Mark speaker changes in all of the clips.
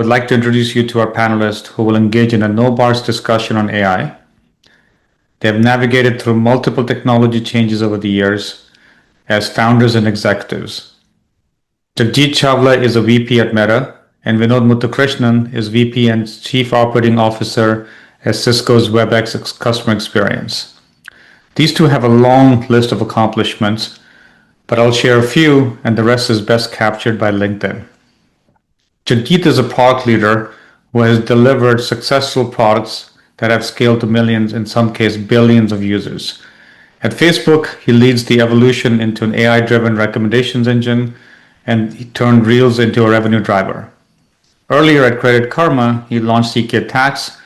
Speaker 1: would like to introduce you to our panelists who will engage in a no-bars discussion on AI. They have navigated through multiple technology changes over the years as founders and executives. Jagjit Chawla is a VP at Meta, and Vinod Muthukrishnan is VP and Chief Operating Officer at Cisco's Webex customer experience. These two have a long list of accomplishments, but I'll share a few, and the rest is best captured by LinkedIn. Jagjit is a product leader who has delivered successful products that have scaled to millions, in some cases billions of users. At Facebook, he leads the evolution into an AI-driven recommendations engine, and he turned Reels into a revenue driver. Earlier at Credit Karma, he launched CK Tax,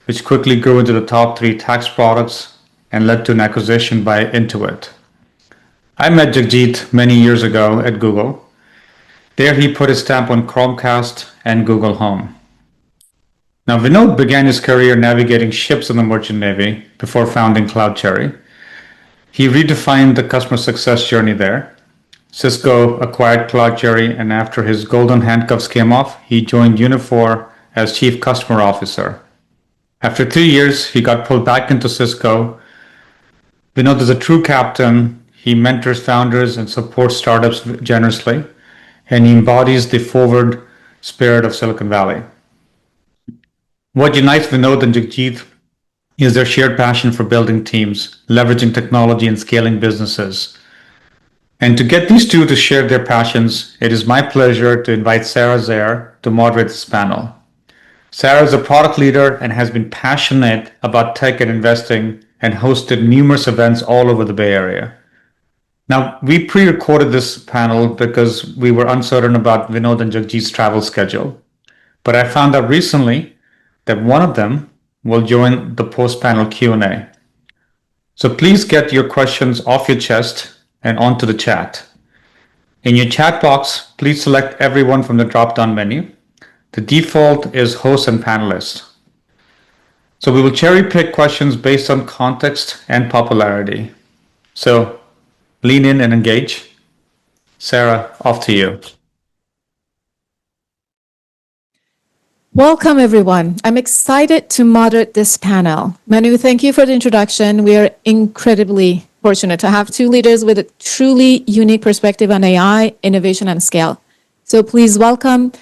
Speaker 1: which quickly grew into the top 3 tax products and led to an acquisition by Intuit. I met Jagjit many years ago at Google. There he put his stamp on Chromecast and Google Home. Now, Vinod began his career navigating ships in the Merchant Navy before founding CloudCherry. He redefined the customer success journey there. Cisco acquired CloudCherry, and after his golden handcuffs came off, he joined Uniphore as Chief Customer Officer. After 3 years, he got pulled back into Cisco. Vinod is a true captain. He mentors founders and supports startups generously, and he embodies the forward spirit of Silicon Valley. What unites Vinod and Jagjit is their shared passion for building teams, leveraging technology, and scaling businesses. And to get these two to share their passions, it is my pleasure to invite Sara Zare to moderate this panel. Sara is a product leader and has been passionate about tech and investing and hosted numerous events all over the Bay Area. Now, we pre-recorded this panel because we were uncertain about Vinod and Jagjit's travel schedule. But I found out recently that one of them will join the post-panel Q&A. So please get your questions off your chest and onto the chat. In your chat box, please select everyone from the drop-down menu. The default is host and panelist. So we will cherry pick questions based on context and popularity. So lean in and engage. Sara, off to you.
Speaker 2: Welcome, everyone. I'm excited to moderate this panel. Manu, thank you for the introduction. We are incredibly fortunate to have two leaders with a truly unique perspective on AI, innovation, and scale. So please welcome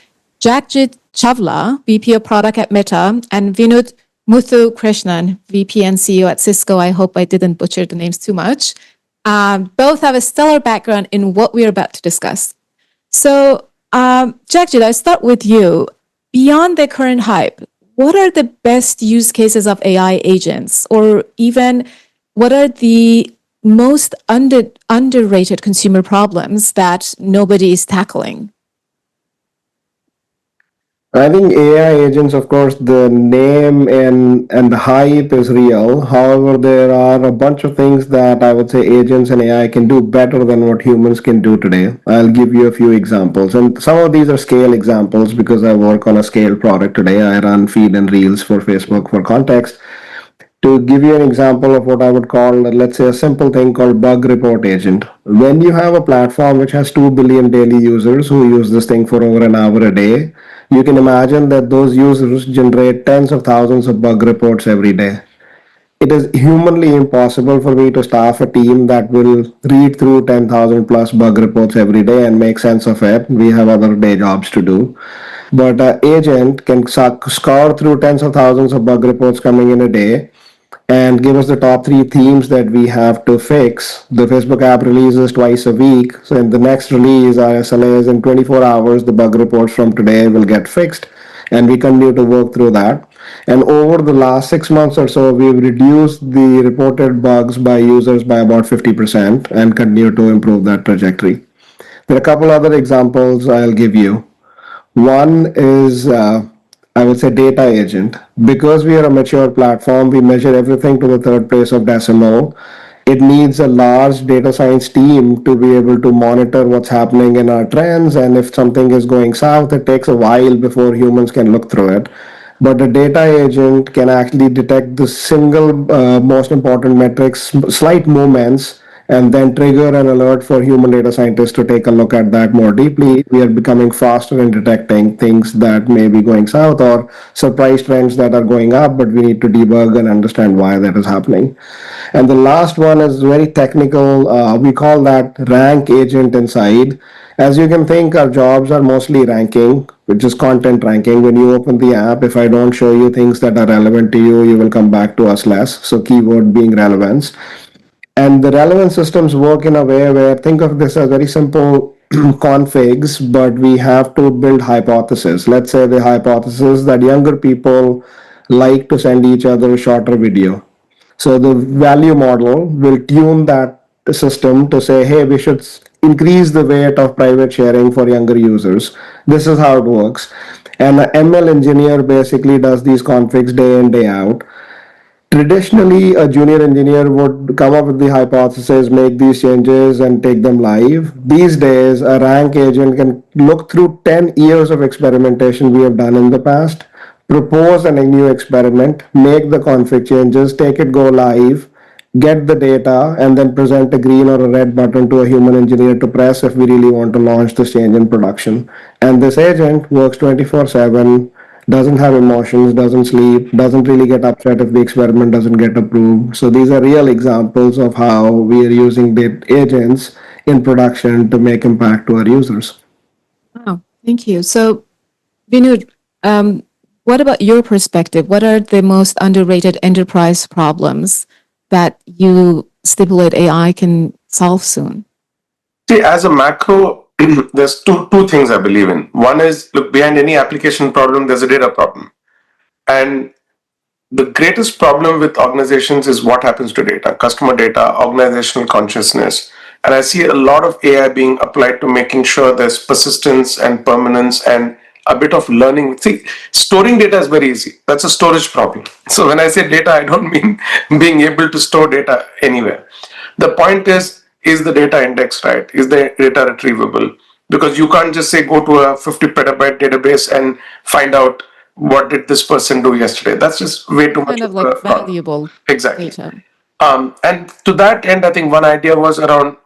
Speaker 2: Jagjit Chawla, VP of Product at Meta, and Vinod Muthukrishnan, VP and CEO at Cisco. I hope I didn't butcher the names too much. Both have a stellar background in what we're about to discuss. So, Jagjit, I'll start with you. Beyond the current hype, what are the best use cases of AI agents? Or even what are the most underrated consumer problems that nobody is tackling?
Speaker 3: I think AI agents, of course, the name and the hype is real. However, there are a bunch of things that I would say agents and AI can do better than what humans can do today. I'll give you a few examples. And some of these are scale examples because I work on a scale product today. I run feed and reels for Facebook for context. To give you an example of what I would call, let's say, a simple thing called bug report agent. When you have a platform which has 2 billion daily users who use this thing for over an hour a day, you can imagine that those users generate tens of thousands of bug reports every day. It is humanly impossible for me to staff a team that will read through 10,000 plus bug reports every day and make sense of it. We have other day jobs to do. But an agent can scour through tens of thousands of bug reports coming in a day and give us the top 3 themes that we have to fix. The Facebook app releases twice a week. So in the next release, our SLA is in 24 hours, the bug reports from today will get fixed. And we continue to work through that. And over the last 6 months or so, we've reduced the reported bugs by users by about 50% and continue to improve that trajectory. There are a couple other examples I'll give you. One is I would say data agent. Because we are a mature platform, we measure everything to the third place of decimal. It needs a large data science team to be able to monitor what's happening in our trends. And if something is going south, it takes a while before humans can look through it. But the data agent can actually detect the single most important metrics, slight movements, and then trigger an alert for human data scientists to take a look at that more deeply. We are becoming faster in detecting things that may be going south or surprise trends that are going up, but we need to debug and understand why that is happening. And the last one is very technical. We call that rank agent inside. As you can think, our jobs are mostly ranking, which is content ranking. When you open the app, if I don't show you things that are relevant to you, you will come back to us less. So keyword being relevance. And the relevance systems work in a way where, think of this as very simple configs, but we have to build hypotheses. Let's say the hypothesis that younger people like to send each other shorter video. So the value model will tune that system to say, hey, we should increase the weight of private sharing for younger users. This is how it works. And an ML engineer basically does these configs day in, day out. Traditionally, a junior engineer would come up with the hypothesis, make these changes, and take them live. These days, a rank agent can look through 10 years of experimentation we have done in the past, propose a new experiment, make the config changes, take it go live, get the data, and then present a green or a red button to a human engineer to press if we really want to launch this change in production. And this agent works 24/7, doesn't have emotions, doesn't sleep, doesn't really get upset if the experiment doesn't get approved. So these are real examples of how we are using the agents in production to make impact to our users.
Speaker 2: Wow, thank you. So, Vinod, what about your perspective? What are the most underrated enterprise problems that you stipulate AI can solve soon?
Speaker 4: See, as a macro, there's two things I believe in. One is, look, behind any application problem, there's a data problem. And the greatest problem with organizations is what happens to data, customer data, organizational consciousness. And I see a lot of AI being applied to making sure there's persistence and permanence and a bit of learning. See, storing data is very easy. That's a storage problem. So when I say data, I don't mean being able to store data anywhere. The point is the data indexed right? Is the data retrievable? Because you can't just say go to a 50 petabyte database and find out what did this person do yesterday. That's just way too much.
Speaker 2: Kind of like valuable
Speaker 4: exactly.
Speaker 2: data.
Speaker 4: And to that end, I think one idea was around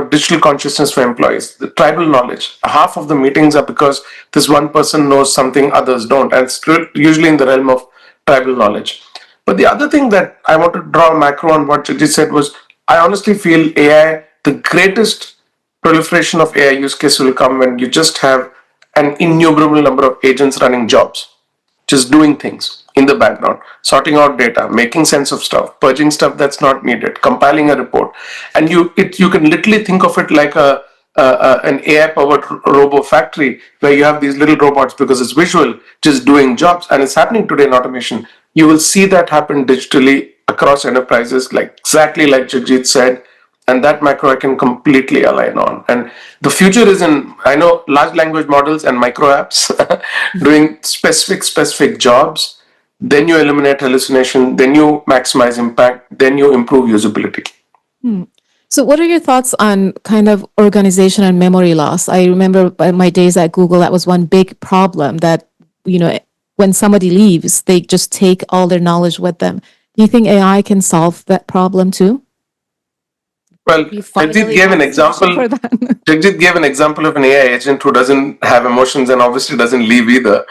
Speaker 4: digital consciousness for employees, the tribal knowledge. Half of the meetings are because this one person knows something others don't, and it's usually in the realm of tribal knowledge. But the other thing that I want to draw a macro on what Jagjit said was, I honestly feel AI, the greatest proliferation of AI use case will come when you just have an innumerable number of agents running jobs, just doing things in the background, sorting out data, making sense of stuff, purging stuff that's not needed, compiling a report. And you can literally think of it like an AI-powered robo factory where you have these little robots, because it's visual, just doing jobs. And it's happening today in automation. You will see that happen digitally across enterprises, like exactly like Jagjit said. And that macro I can completely align on. And the future is in, I know, large language models and micro apps doing specific jobs. Then you eliminate hallucination, then you maximize impact, then you improve usability.
Speaker 2: So what are your thoughts on kind of organization and memory loss? I remember by my days at Google, that was one big problem that, when somebody leaves, they just take all their knowledge with them. Do you think AI can solve that problem too?
Speaker 4: Well, Jagjit gave an example of an AI agent who doesn't have emotions and obviously doesn't leave either.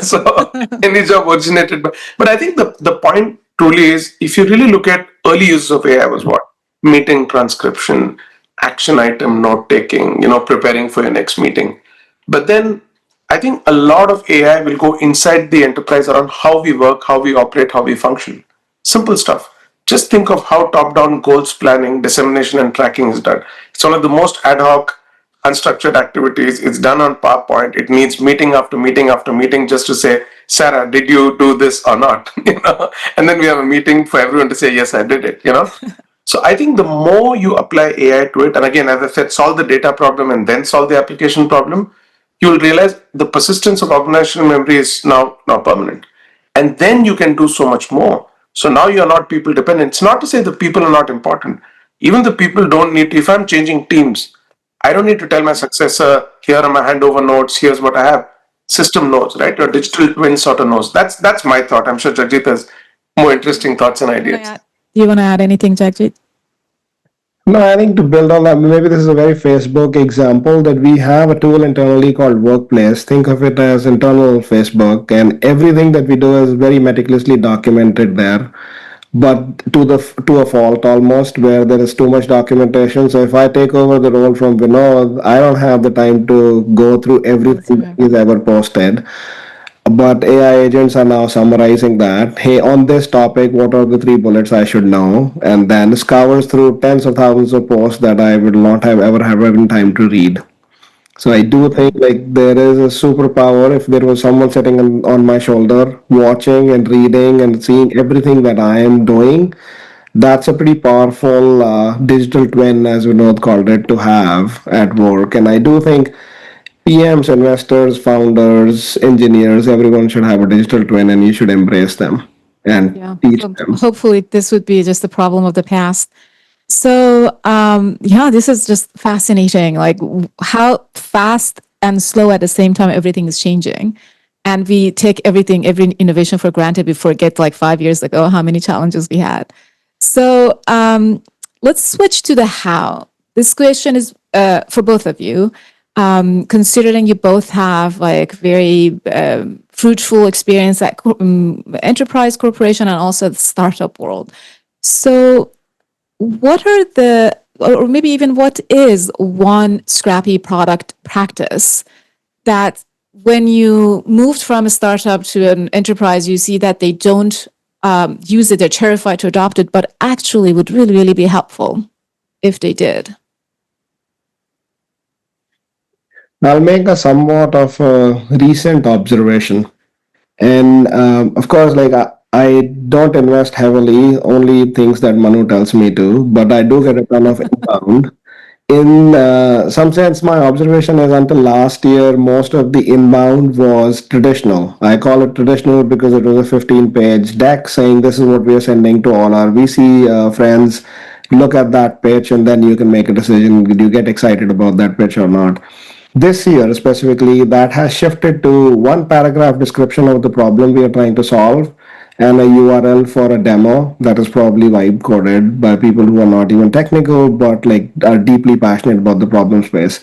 Speaker 4: So any job originated by. But I think the point truly is, if you really look at early uses of AI was what? Meeting transcription, action item note taking, preparing for your next meeting. But then I think a lot of AI will go inside the enterprise around how we work, how we operate, how we function. Simple stuff. Just think of how top-down goals planning, dissemination, and tracking is done. It's one of the most ad hoc, unstructured activities. It's done on PowerPoint. It needs meeting after meeting after meeting just to say, Sarah, did you do this or not? And then we have a meeting for everyone to say, yes, I did it. So I think the more you apply AI to it, and again, as I said, solve the data problem and then solve the application problem, you will realize the persistence of organizational memory is now permanent. And then you can do so much more. So now you're not people dependent. It's not to say the people are not important. Even the people don't need to, if I'm changing teams, I don't need to tell my successor, here are my handover notes, here's what I have. System knows, right? Your digital twin sort of knows. That's my thought. I'm sure Jagjit has more interesting thoughts and ideas.
Speaker 2: Do you want to add anything, Jagjit?
Speaker 3: No, I think to build on that, maybe this is a very Facebook example that we have a tool internally called Workplace. Think of it as internal Facebook, and everything that we do is very meticulously documented there. But to a fault almost, where there is too much documentation. So if I take over the role from Vinod, I don't have the time to go through everything that he's ever posted. But AI agents are now summarizing that. Hey, on this topic, what are the three bullets I should know? And then scours through tens of thousands of posts that I would not have ever had time to read. So I do think like there is a superpower if there was someone sitting on my shoulder, watching and reading and seeing everything that I am doing. That's a pretty powerful digital twin, as Vinod called it, to have at work. And I do think PMs, investors, founders, engineers, everyone should have a digital twin and you should embrace them and teach them.
Speaker 2: Hopefully, this would be just the problem of the past. So, this is just fascinating. Like how fast and slow at the same time everything is changing. And we take every innovation for granted. We forget like 5 years ago how many challenges we had. So let's switch to the how. This question is for both of you. Considering you both have like very fruitful experience at enterprise corporation and also the startup world. So what are or maybe even what is one scrappy product practice that when you moved from a startup to an enterprise, you see that they don't use it, they're terrified to adopt it, but actually would really, really be helpful if they did?
Speaker 3: I'll make a somewhat of a recent observation. And of course, like I don't invest heavily, only things that Manu tells me to, but I do get a ton of inbound. In some sense, my observation is until last year, most of the inbound was traditional. I call it traditional because it was a 15-page deck saying this is what we are sending to all our VC friends. Look at that pitch, and then you can make a decision. Do you get excited about that pitch or not? This year, specifically, that has shifted to one paragraph description of the problem we are trying to solve and a URL for a demo that is probably vibe coded by people who are not even technical but like are deeply passionate about the problem space.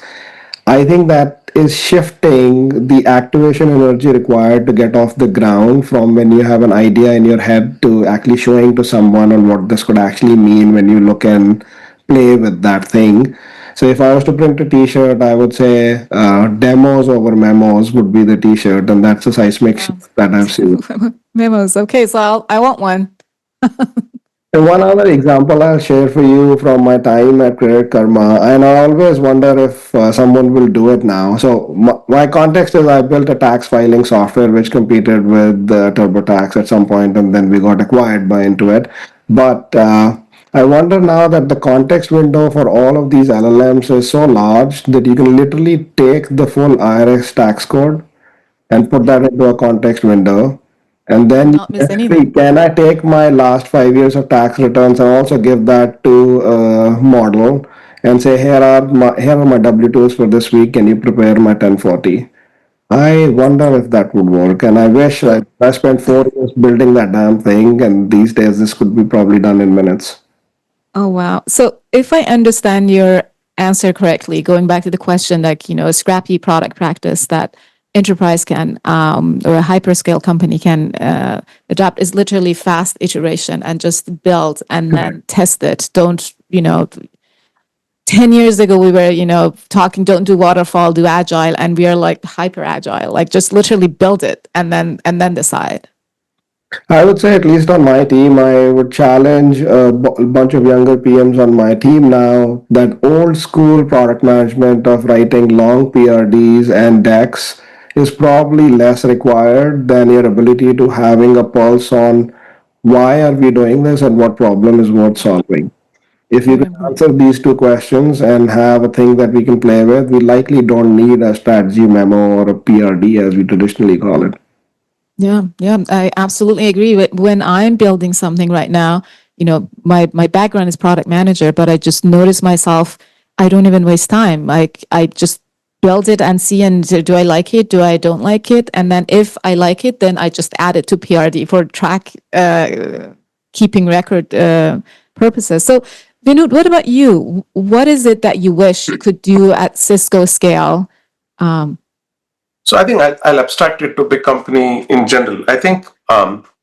Speaker 3: I think that is shifting the activation energy required to get off the ground from when you have an idea in your head to actually showing to someone on what this could actually mean when you look and play with that thing. So if I was to print a T-shirt, I would say demos over memos would be the T-shirt, and that's a seismic shift that I've seen.
Speaker 2: Memos. Okay, so I want one.
Speaker 3: And one other example I'll share for you from my time at Credit Karma, and I always wonder if someone will do it now. So my context is I built a tax filing software which competed with TurboTax at some point, and then we got acquired by Intuit. But I wonder now that the context window for all of these LLMs is so large that you can literally take the full IRS tax code and put that into a context window. And then can I take my last 5 years of tax returns and also give that to a model and say, here are my W-2s for this week. Can you prepare my 1040? I wonder if that would work. And I wish I spent 4 years building that damn thing. And these days, this could be probably done in minutes.
Speaker 2: Oh, wow. So if I understand your answer correctly, going back to the question, like, a scrappy product practice that enterprise can, or a hyperscale company can adopt is literally fast iteration and just build and then test it. Don't, 10 years ago, we were, talking, don't do waterfall, do agile. And we are like hyper agile, like just literally build it and then decide.
Speaker 3: I would say, at least on my team, I would challenge a bunch of younger PMs on my team now that old school product management of writing long PRDs and decks is probably less required than your ability to having a pulse on why are we doing this and what problem is worth solving. If you can answer these two questions and have a thing that we can play with, we likely don't need a strategy memo or a PRD as we traditionally call it.
Speaker 2: Yeah, I absolutely agree. When I'm building something right now, my background is product manager, but I just notice myself, I don't even waste time. Like I just build it and see, and do I like it? Do I don't like it? And then if I like it, then I just add it to PRD for track keeping record purposes. So Vinod, what about you? What is it that you wish you could do at Cisco scale?
Speaker 4: So I think I'll abstract it to big company in general. I think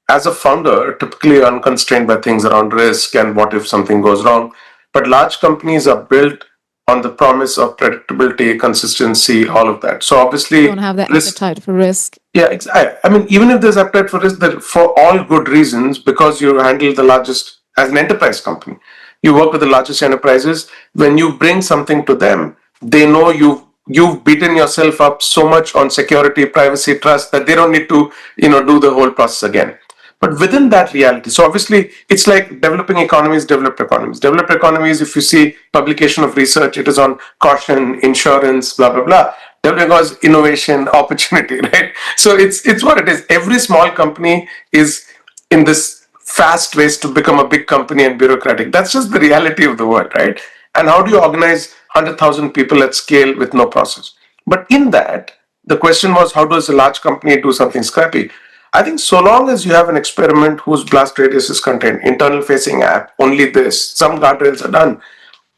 Speaker 4: as a founder, typically unconstrained by things around risk and what if something goes wrong. But large companies are built on the promise of predictability, consistency, all of that. So obviously,
Speaker 2: don't have that appetite for risk.
Speaker 4: Yeah, I mean, even if there's appetite for risk, that for all good reasons, because you handle the largest as an enterprise company, you work with the largest enterprises. When you bring something to them, they know you've beaten yourself up so much on security, privacy, trust that they don't need to do the whole process again. But within that reality, so obviously it's like developing economies, developed economies. Developed economies, if you see publication of research, it is on caution, insurance, blah, blah, blah. Developing economies, innovation, opportunity, right? So it's what it is. Every small company is in this fast race to become a big company and bureaucratic. That's just the reality of the world, right? And how do you organize 100,000 people at scale with no process? But in that, the question was, how does a large company do something scrappy? I think so long as you have an experiment whose blast radius is contained, internal facing app, only this, some guardrails are done.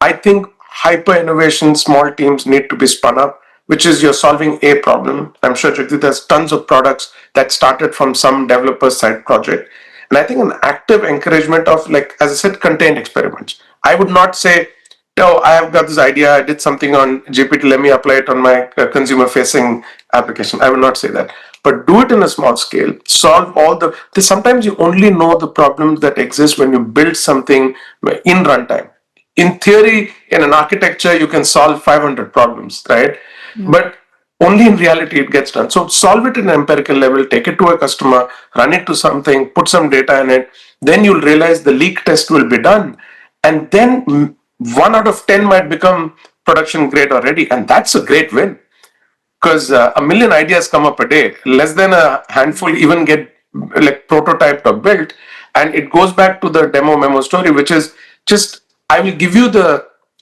Speaker 4: I think hyper innovation, small teams need to be spun up, which is you're solving a problem. I'm sure Jagjit has tons of products that started from some developer side project. And I think an active encouragement of, like, as I said, contained experiments. I would not say, no, I have got this idea, I did something on GPT, let me apply it on my consumer facing application. I will not say that. But do it in a small scale, solve all sometimes you only know the problems that exist when you build something in runtime. In theory, in an architecture, you can solve 500 problems, right? Yeah. But only in reality it gets done. So solve it in an empirical level, take it to a customer, run it to something, put some data in it. Then you'll realize the leak test will be done. And then 1 out of 10 might become production grade already. And that's a great win. Because a million ideas come up a day. Less than a handful even get like prototyped or built. And it goes back to the demo memo story, which is just, I will give you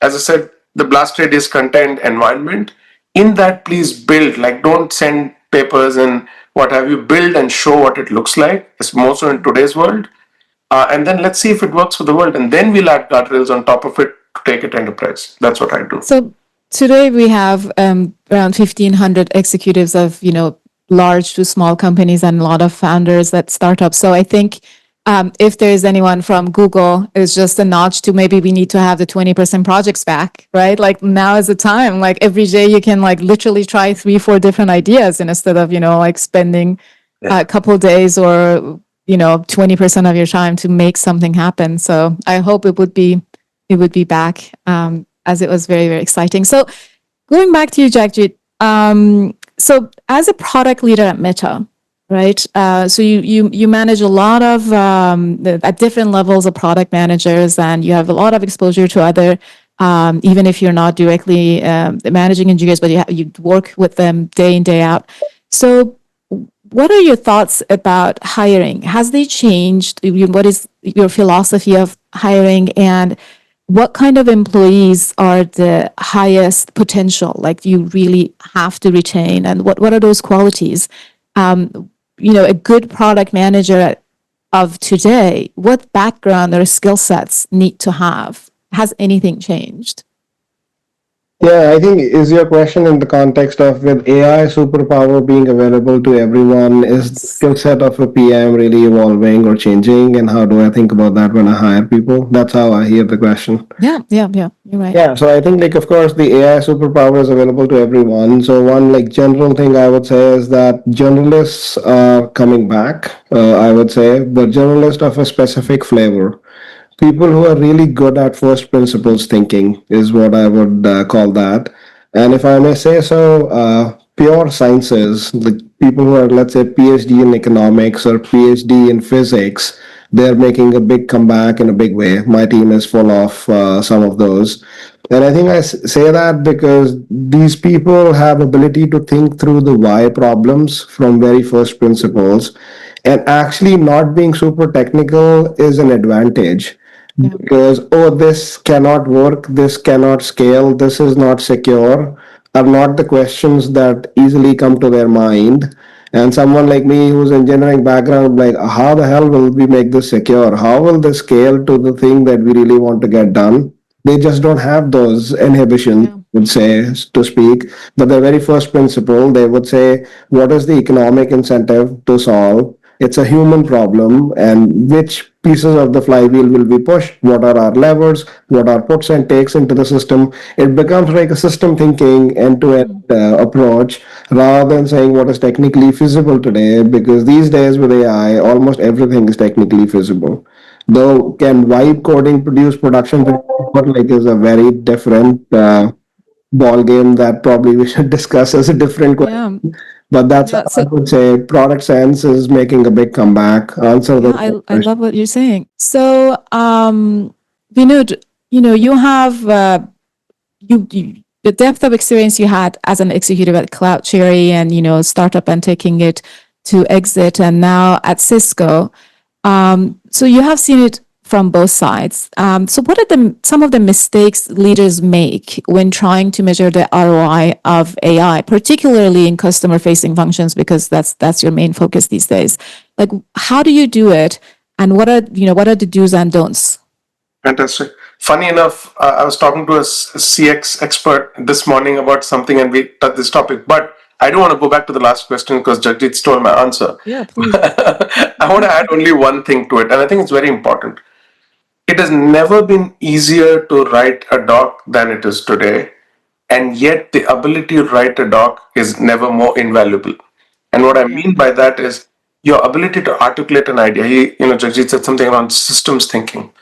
Speaker 4: as I said, the blast radius contained environment. In that, please build, like don't send papers and what have you, build and show what it looks like. It's more so in today's world. And then let's see if it works for the world. And then we'll add guardrails on top of it to take it enterprise. That's what I do.
Speaker 2: So today we have around 1,500 executives of, large to small companies and a lot of founders at startups. So I think if there is anyone from Google, it's just a notch to maybe we need to have the 20% projects back, right? Like now is the time, like every day you can like literally try 3-4 different ideas instead of, like spending a couple of days or, 20% of your time to make something happen. So I hope it would be back as it was very, very exciting. So going back to you, Jagjit, so as a product leader at Meta, right? So you manage a lot of at different levels of product managers, and you have a lot of exposure to other, even if you're not directly managing engineers, but you work with them day in, day out. So what are your thoughts about hiring? Has they changed? What is your philosophy of hiring, and what kind of employees are the highest potential, like you really have to retain, and what are those qualities? A good product manager of today, what background or skill sets need to have? Has anything changed?
Speaker 3: Yeah, I think is your question in the context of with AI superpower being available to everyone, is the skill set of a PM really evolving or changing? And how do I think about that when I hire people? That's how I hear the question.
Speaker 2: Yeah, you're right.
Speaker 3: Yeah, so I think like, of course, the AI superpower is available to everyone. So one like general thing I would say is that journalists are coming back, I would say, but journalists of a specific flavor. People who are really good at first principles thinking is what I would call that. And if I may say so, pure sciences, the people who are, let's say, PhD in economics or PhD in physics, they're making a big comeback in a big way. My team is full of some of those. And I think I say that because these people have ability to think through the why problems from very first principles. And actually not being super technical is an advantage. Yeah. Because, this cannot work, this cannot scale, this is not secure, are not the questions that easily come to their mind. And someone like me who's engineering background, like, how the hell will we make this secure? How will this scale to the thing that we really want to get done? They just don't have those inhibitions, would say, to speak. But the very first principle, they would say, what is the economic incentive to solve? It's a human problem, and which pieces of the flywheel will be pushed? What are our levers? What are puts and takes into the system? It becomes like a system thinking end-to-end approach rather than saying what is technically feasible today, because these days with AI, almost everything is technically feasible. Though can vibe coding produce production, but like is a very different ball game that probably we should discuss as a different question.
Speaker 2: Yeah.
Speaker 3: But that's
Speaker 2: Yeah,
Speaker 3: I would say product sense is making a big comeback. Answer the
Speaker 2: I love what you're saying. So, Vinod, you have the depth of experience you had as an executive at CloudCherry and startup and taking it to exit, and now at Cisco. So you have seen it from both sides. So what are some of the mistakes leaders make when trying to measure the ROI of AI, particularly in customer-facing functions, because that's your main focus these days? Like, how do you do it, and what are the do's and don'ts?
Speaker 4: Fantastic. Funny enough, I was talking to a CX expert this morning about something, and we touched this topic. But I don't want to go back to the last question because Jagjit stole my answer.
Speaker 2: Yeah, please.
Speaker 4: I want to add only one thing to it, and I think it's very important. It has never been easier to write a doc than it is today, and yet the ability to write a doc is never more invaluable. And what I mean by that is your ability to articulate an idea. Jagjit said something around systems thinking.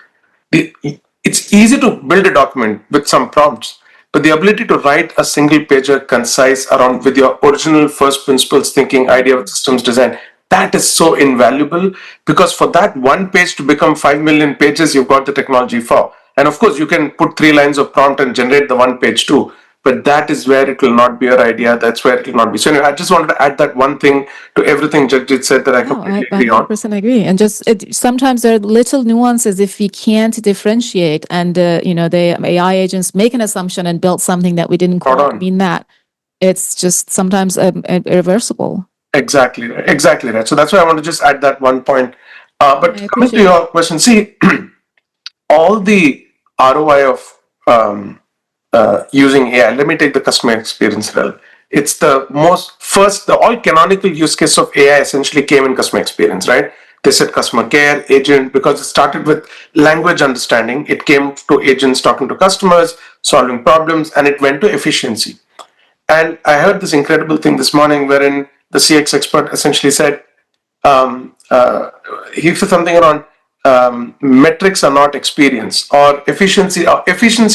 Speaker 4: It's easy to build a document with some prompts, but the ability to write a single pager concise around with your original first principles thinking idea of systems design, that is so invaluable, because for that one page to become 5 million pages, you've got the technology for. And of course, you can put 3 lines of prompt and generate the one page too. But that is where it will not be your idea. That's where it will not be. So anyway, I just wanted to add that one thing to everything Jagjit said that I completely agree on.
Speaker 2: 100% agree. And sometimes there are little nuances if we can't differentiate, and the AI agents make an assumption and build something that we didn't quite mean that. It's just sometimes irreversible.
Speaker 4: Exactly right. So that's why I want to just add that one point. But coming to your question, see, all the ROI of using AI, let me take the customer experience realm. It's the all canonical use case of AI essentially came in customer experience, right? They said customer care, agent, because it started with language understanding. It came to agents talking to customers, solving problems, and it went to efficiency. And I heard this incredible thing this morning wherein the CX expert essentially said, he said something around metrics are not experience, or efficiency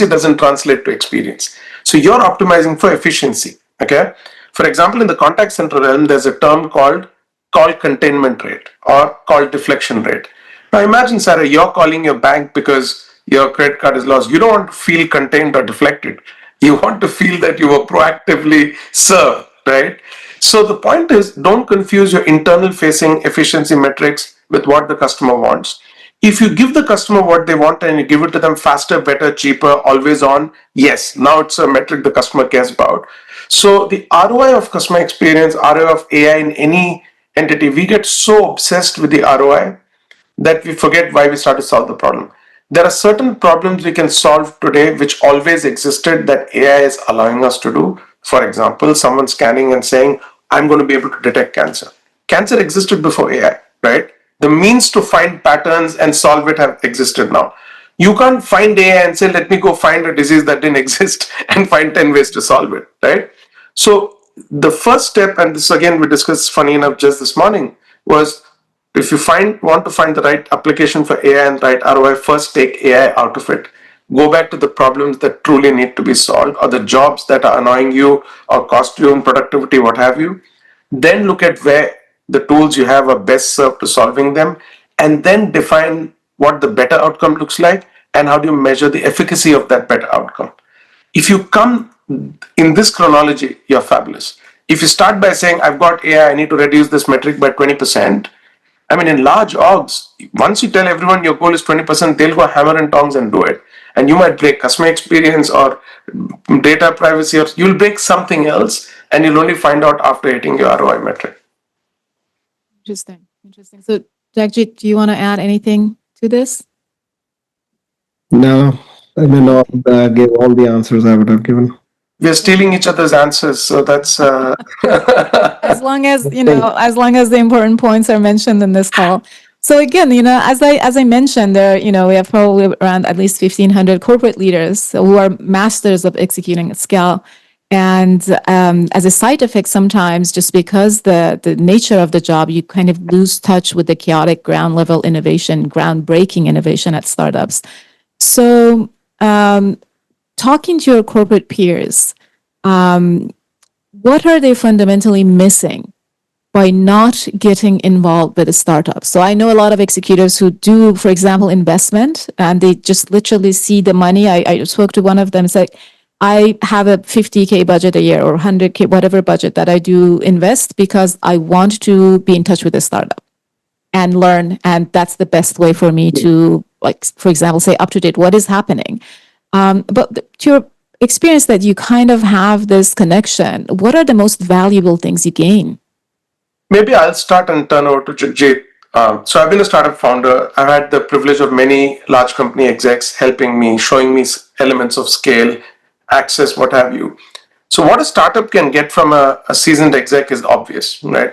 Speaker 4: doesn't translate to experience. So you're optimizing for efficiency. Okay. For example, in the contact center realm, there's a term called call containment rate or call deflection rate. Now imagine, Sarah, you're calling your bank because your credit card is lost. You don't want to feel contained or deflected. You want to feel that you were proactively served, right? So the point is, don't confuse your internal facing efficiency metrics with what the customer wants. If you give the customer what they want and you give it to them faster, better, cheaper, always on, yes, now it's a metric the customer cares about. So the ROI of customer experience, ROI of AI in any entity, we get so obsessed with the ROI that we forget why we start to solve the problem. There are certain problems we can solve today which always existed that AI is allowing us to do. For example, someone scanning and saying, I'm going to be able to detect cancer. Cancer existed before AI, right? The means to find patterns and solve it have existed now. You can't find AI and say, let me go find a disease that didn't exist and find 10 ways to solve it, right? So the first step, and this again we discussed funny enough just this morning, was if you want to find the right application for AI and right ROI, first take AI out of it. Go back to the problems that truly need to be solved, or the jobs that are annoying you or cost you in productivity, what have you. Then look at where the tools you have are best served to solving them, and then define what the better outcome looks like and how do you measure the efficacy of that better outcome. If you come in this chronology, you're fabulous. If you start by saying, I've got AI, I need to reduce this metric by 20%, I mean, in large orgs, once you tell everyone your goal is 20%, they'll go hammer and tongs and do it. And you might break customer experience or data privacy, or you'll break something else, and you'll only find out after hitting your ROI metric.
Speaker 2: Interesting. So, Jagjit, do you want to add anything to this?
Speaker 3: No, I may not give all the answers I would have given.
Speaker 4: We are stealing each other's answers, so that's
Speaker 2: as long as the important points are mentioned in this call. So again, as I mentioned, there, we have probably around at least 1,500 corporate leaders who are masters of executing at scale. And as a side effect, sometimes just because the nature of the job, you kind of lose touch with the chaotic ground level innovation, groundbreaking innovation at startups. So talking to your corporate peers, what are they fundamentally missing by not getting involved with a startup? So I know a lot of executives who do, for example, investment, and they just literally see the money. I spoke to one of them, it's like, I have a 50K budget a year or 100K, whatever budget that I do invest because I want to be in touch with a startup and learn. And that's the best way for me to, like, for example, say up to date, what is happening? But to your experience that you kind of have this connection, what are the most valuable things you gain?
Speaker 4: Maybe I'll start and turn over to Jagjit. So I've been a startup founder. I've had the privilege of many large company execs helping me, showing me elements of scale, access, what have you. So what a startup can get from a seasoned exec is obvious, right?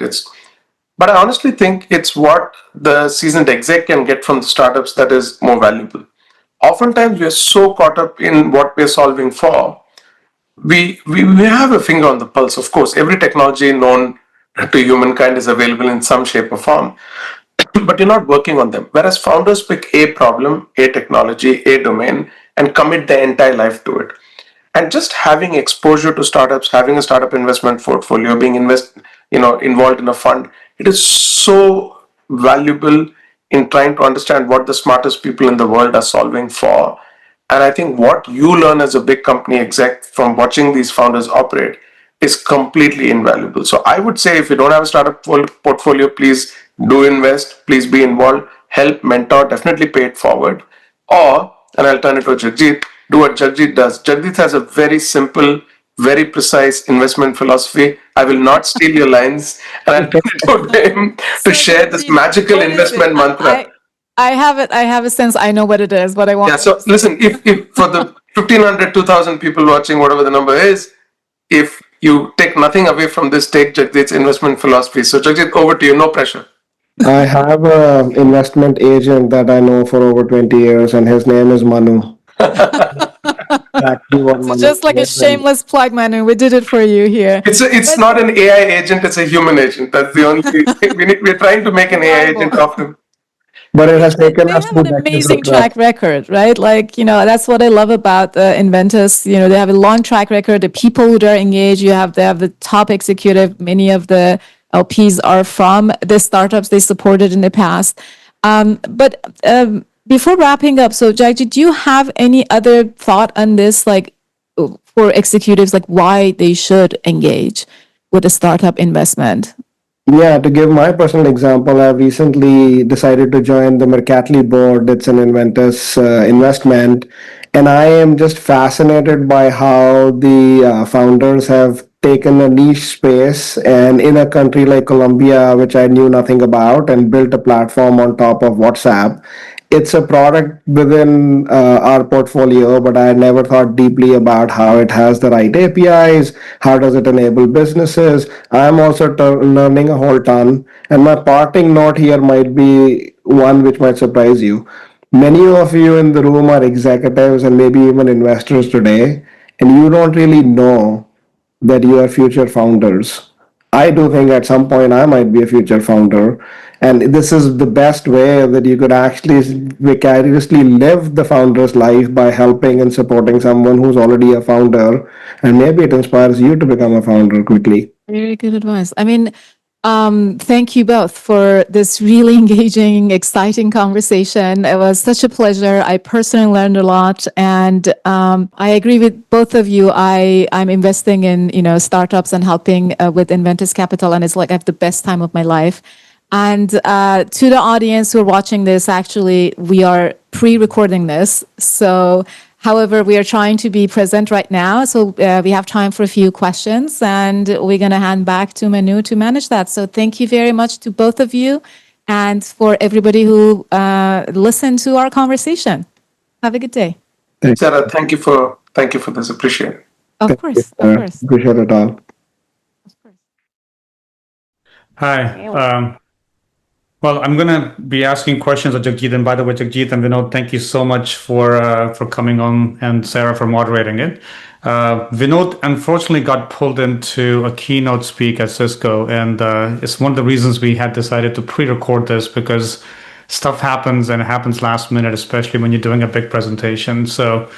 Speaker 4: But I honestly think it's what the seasoned exec can get from the startups that is more valuable. Oftentimes we are so caught up in what we're solving for. We have a finger on the pulse. Of course, every technology known to humankind is available in some shape or form, but you're not working on them. Whereas founders pick a problem, a technology, a domain, and commit their entire life to it. And just having exposure to startups, having a startup investment portfolio, being involved in a fund, it is so valuable in trying to understand what the smartest people in the world are solving for. And I think what you learn as a big company exec from watching these founders operate is completely invaluable. So I would say if you don't have a startup portfolio, please do invest, please be involved, help, mentor, definitely pay it forward. Or, and I'll turn it to Jagjit, do what Jagjit does. Jagjit has a very simple, very precise investment philosophy. I will not steal your lines, and I'll turn it over to him to share this magical investment mantra.
Speaker 2: I have a sense I know what it is, but I want.
Speaker 4: Yeah, so listen, if for the 1,500, 2,000 people watching, whatever the number is, if you take nothing away from this, take Jagjit's investment philosophy. So Jagjit, over to you, no pressure.
Speaker 3: I have an investment agent that I know for over 20 years, and his name is Manu.
Speaker 2: So just like a shameless plug, Manu, we did it for you here.
Speaker 4: It's not an AI agent, it's a human agent. That's the only thing. We're trying to make an AI agent of him.
Speaker 3: But it has taken us
Speaker 2: to an amazing track record, right? Like, that's what I love about Inventus. They have a long track record. The people who are engaged, they have the top executive. Many of the LPs are from the startups they supported in the past. But before wrapping up, so Jagjit, do you have any other thought on this, like for executives, like why they should engage with a startup investment?
Speaker 3: Yeah, to give my personal example, I've recently decided to join the Mercatli board. It's an Inventus investment. And I am just fascinated by how the founders have taken a niche space and in a country like Colombia, which I knew nothing about, and built a platform on top of WhatsApp. It's a product within our portfolio, but I never thought deeply about how it has the right APIs, how does it enable businesses. I'm also learning a whole ton. And my parting note here might be one which might surprise you. Many of you in the room are executives and maybe even investors today, and you don't really know that you are future founders. I do think at some point I might be a future founder. And this is the best way that you could actually vicariously live the founder's life by helping and supporting someone who's already a founder. And maybe it inspires you to become a founder quickly.
Speaker 2: Very good advice. I mean, thank you both for this really engaging, exciting conversation. It was such a pleasure. I personally learned a lot, and I agree with both of you. I'm investing in startups and helping with Inventus Capital, and it's like I have the best time of my life. And to the audience who are watching this, actually, we are pre-recording this, so However, we are trying to be present right now, so we have time for a few questions, and we're going to hand back to Manu to manage that. So thank you very much to both of you and for everybody who listened to our conversation. Have a good day.
Speaker 3: Thanks.
Speaker 4: Sara, thank you for this. Appreciate it.
Speaker 2: Of course.
Speaker 3: Appreciate it all.
Speaker 1: Hi. Well, I'm going to be asking questions of Jagjit. And by the way, Jagjit and Vinod, thank you so much for coming on, and Sara for moderating it. Vinod unfortunately got pulled into a keynote speak at Cisco, and it's one of the reasons we had decided to pre-record this, because stuff happens and it happens last minute, especially when you're doing a big presentation. So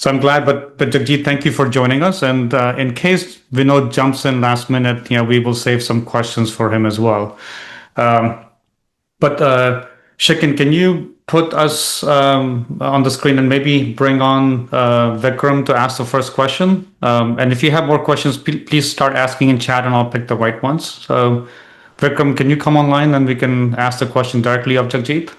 Speaker 1: I'm glad, but Jagjit, thank you for joining us. And in case Vinod jumps in last minute, we will save some questions for him as well. But Shikin, can you put us on the screen and maybe bring on Vikram to ask the first question? And if you have more questions, please start asking in chat and I'll pick the right ones. So Vikram, can you come online and we can ask the question directly of Jagjit?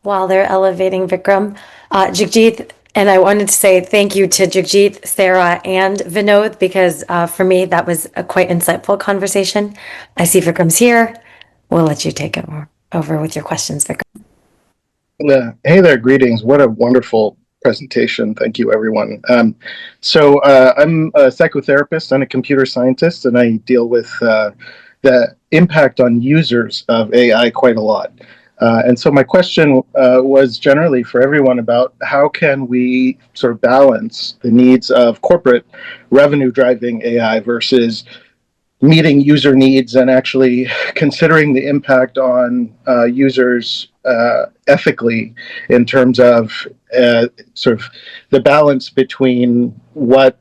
Speaker 5: While they're elevating Vikram, Jagjit, and I wanted to say thank you to Jagjit, Sara, and Vinod, because for me, that was a quite insightful conversation. I see Vikram's here. We'll let you take it over with your questions, Vikram.
Speaker 6: Hey there, greetings. What a wonderful presentation. Thank you, everyone. So I'm a psychotherapist and a computer scientist, and I deal with the impact on users of AI quite a lot. And so my question was generally for everyone about how can we sort of balance the needs of corporate revenue driving AI versus meeting user needs and actually considering the impact on users ethically in terms of sort of the balance between what,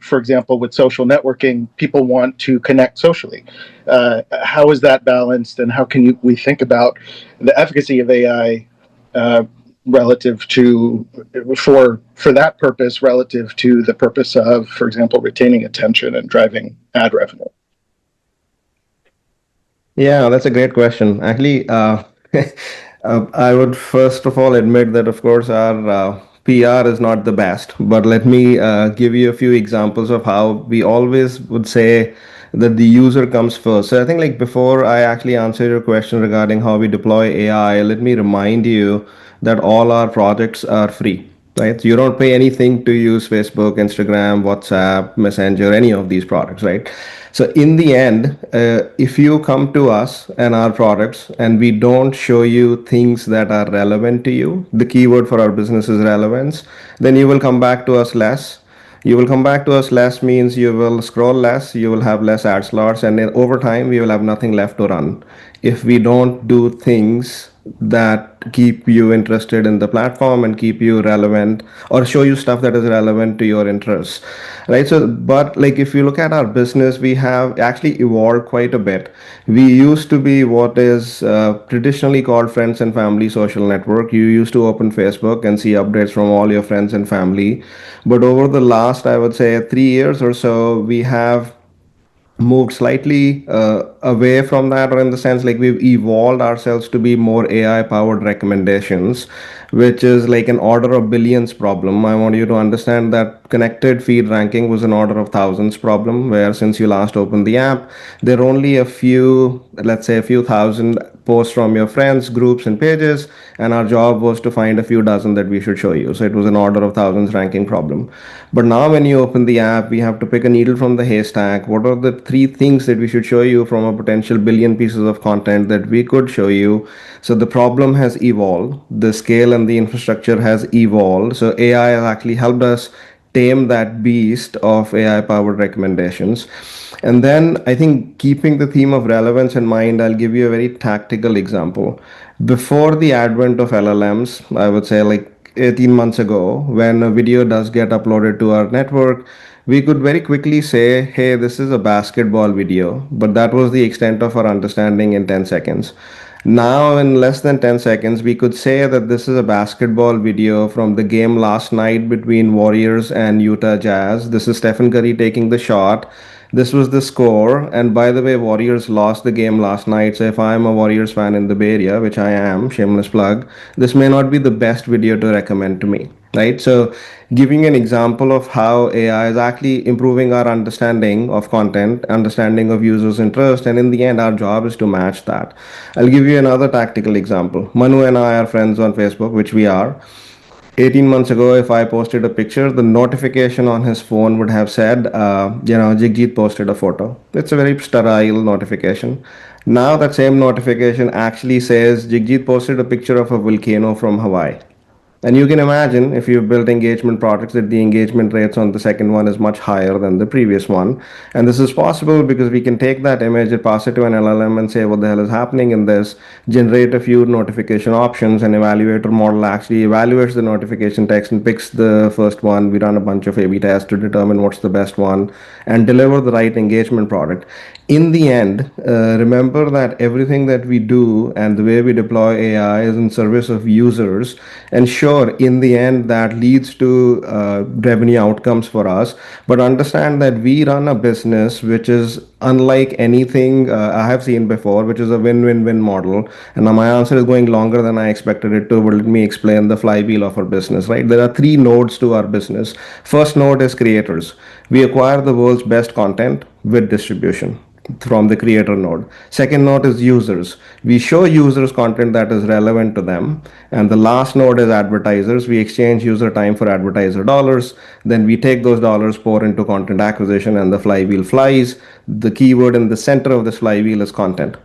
Speaker 6: for example, with social networking, people want to connect socially. How is that balanced, and how can we think about the efficacy of AI relative to, for that purpose, relative to the purpose of, for example, retaining attention and driving ad revenue?
Speaker 3: Yeah, that's a great question. Actually, I would first of all admit that, of course, our PR is not the best, but let me give you a few examples of how we always would say that the user comes first. So I think like before I actually answer your question regarding how we deploy AI, let me remind you that all our projects are free. Right? So you don't pay anything to use Facebook, Instagram, WhatsApp, Messenger, any of these products, right? So in the end, if you come to us and our products and we don't show you things that are relevant to you, the keyword for our business is relevance, then you will come back to us less. You will come back to us less means you will scroll less, you will have less ad slots, and then over time, we will have nothing left to run. If we don't do things that keep you interested in the platform and keep you relevant or show you stuff that is relevant to your interests, right? So, but like if you look at our business, we have actually evolved quite a bit. We used to be what is traditionally called friends and family social network. You used to open Facebook and see updates from all your friends and family. But over the last, I would say 3 years or so, we have moved slightly away from that, or in the sense like we've evolved ourselves to be more AI powered recommendations, which is like an order of billions problem. I want you to understand that connected feed ranking was an order of thousands problem, where since you last opened the app, there are only a few, let's say a few thousand posts from your friends, groups, and pages, and our job was to find a few dozen that we should show you. So it was an order of thousands ranking problem. But now when you open the app, we have to pick a needle from the haystack. What are the 3 things that we should show you from a potential billion pieces of content that we could show you? So the problem has evolved, the scale and the infrastructure has evolved. So AI has actually helped us tame that beast of AI powered recommendations. And then I think keeping the theme of relevance in mind, I'll give you a very tactical example. Before the advent of LLMs, I would say like 18 months ago, when a video does get uploaded to our network, we could very quickly say, hey, this is a basketball video, but that was the extent of our understanding in 10 seconds. Now, in less than 10 seconds, we could say that this is a basketball video from the game last night between Warriors and Utah Jazz. This is Stephen Curry taking the shot. this was the score. And by the way, Warriors lost the game last night. So if I'm a Warriors fan in the Bay Area, which I am, shameless plug, this may not be the best video to recommend to me, right? So giving an example of how AI is actually improving our understanding of content, understanding of users' interest, and in the end, our job is to match that. I'll give you another tactical example. Manu and I are friends on Facebook, which we are. 18 months ago, if I posted a picture, the notification on his phone would have said, Jagjit posted a photo. It's a very sterile notification. Now that same notification actually says Jagjit posted a picture of a volcano from Hawaii. And you can imagine if you've built engagement products that the engagement rates on the second one is much higher than the previous one. And this is possible because we can take that image and pass it to an LLM and say, what the hell is happening in this? Generate a few notification options, and evaluator model actually evaluates the notification text and picks the first one. We run a bunch of A/B tests to determine what's the best one and deliver the right engagement product. In the end, remember that everything that we do and the way we deploy AI is in service of users. And sure, in the end, that leads to revenue outcomes for us. But understand that we run a business which is unlike anything I have seen before, which is a win-win-win model. And now my answer is going longer than I expected it to, but let me explain the flywheel of our business, right? There are three nodes to our business. First node is creators. We acquire the world's best content with distribution from the creator node. Second node is users. We show users content that is relevant to them. And the last node is advertisers. We exchange user time for advertiser dollars. Then we take those dollars, pour into content acquisition, and the flywheel flies. The keyword in the center of this flywheel is content.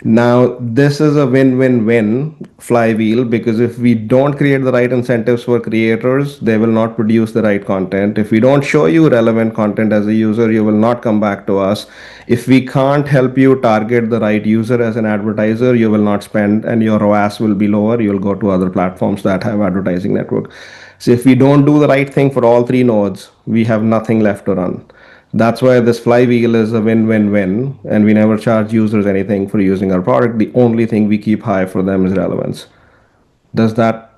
Speaker 3: Now, this is a win-win-win flywheel because if we don't create the right incentives for creators, they will not produce the right content. If we don't show you relevant content as a user, you will not come back to us. If we can't help you target the right user as an advertiser, you will not spend and your ROAS will be lower. You'll go to other platforms that have advertising network. So if we don't do the right thing for all three nodes, we have nothing left to run. That's why this flywheel is a win-win-win, and we never charge users anything for using our product. The only thing we keep high for them is relevance. Does that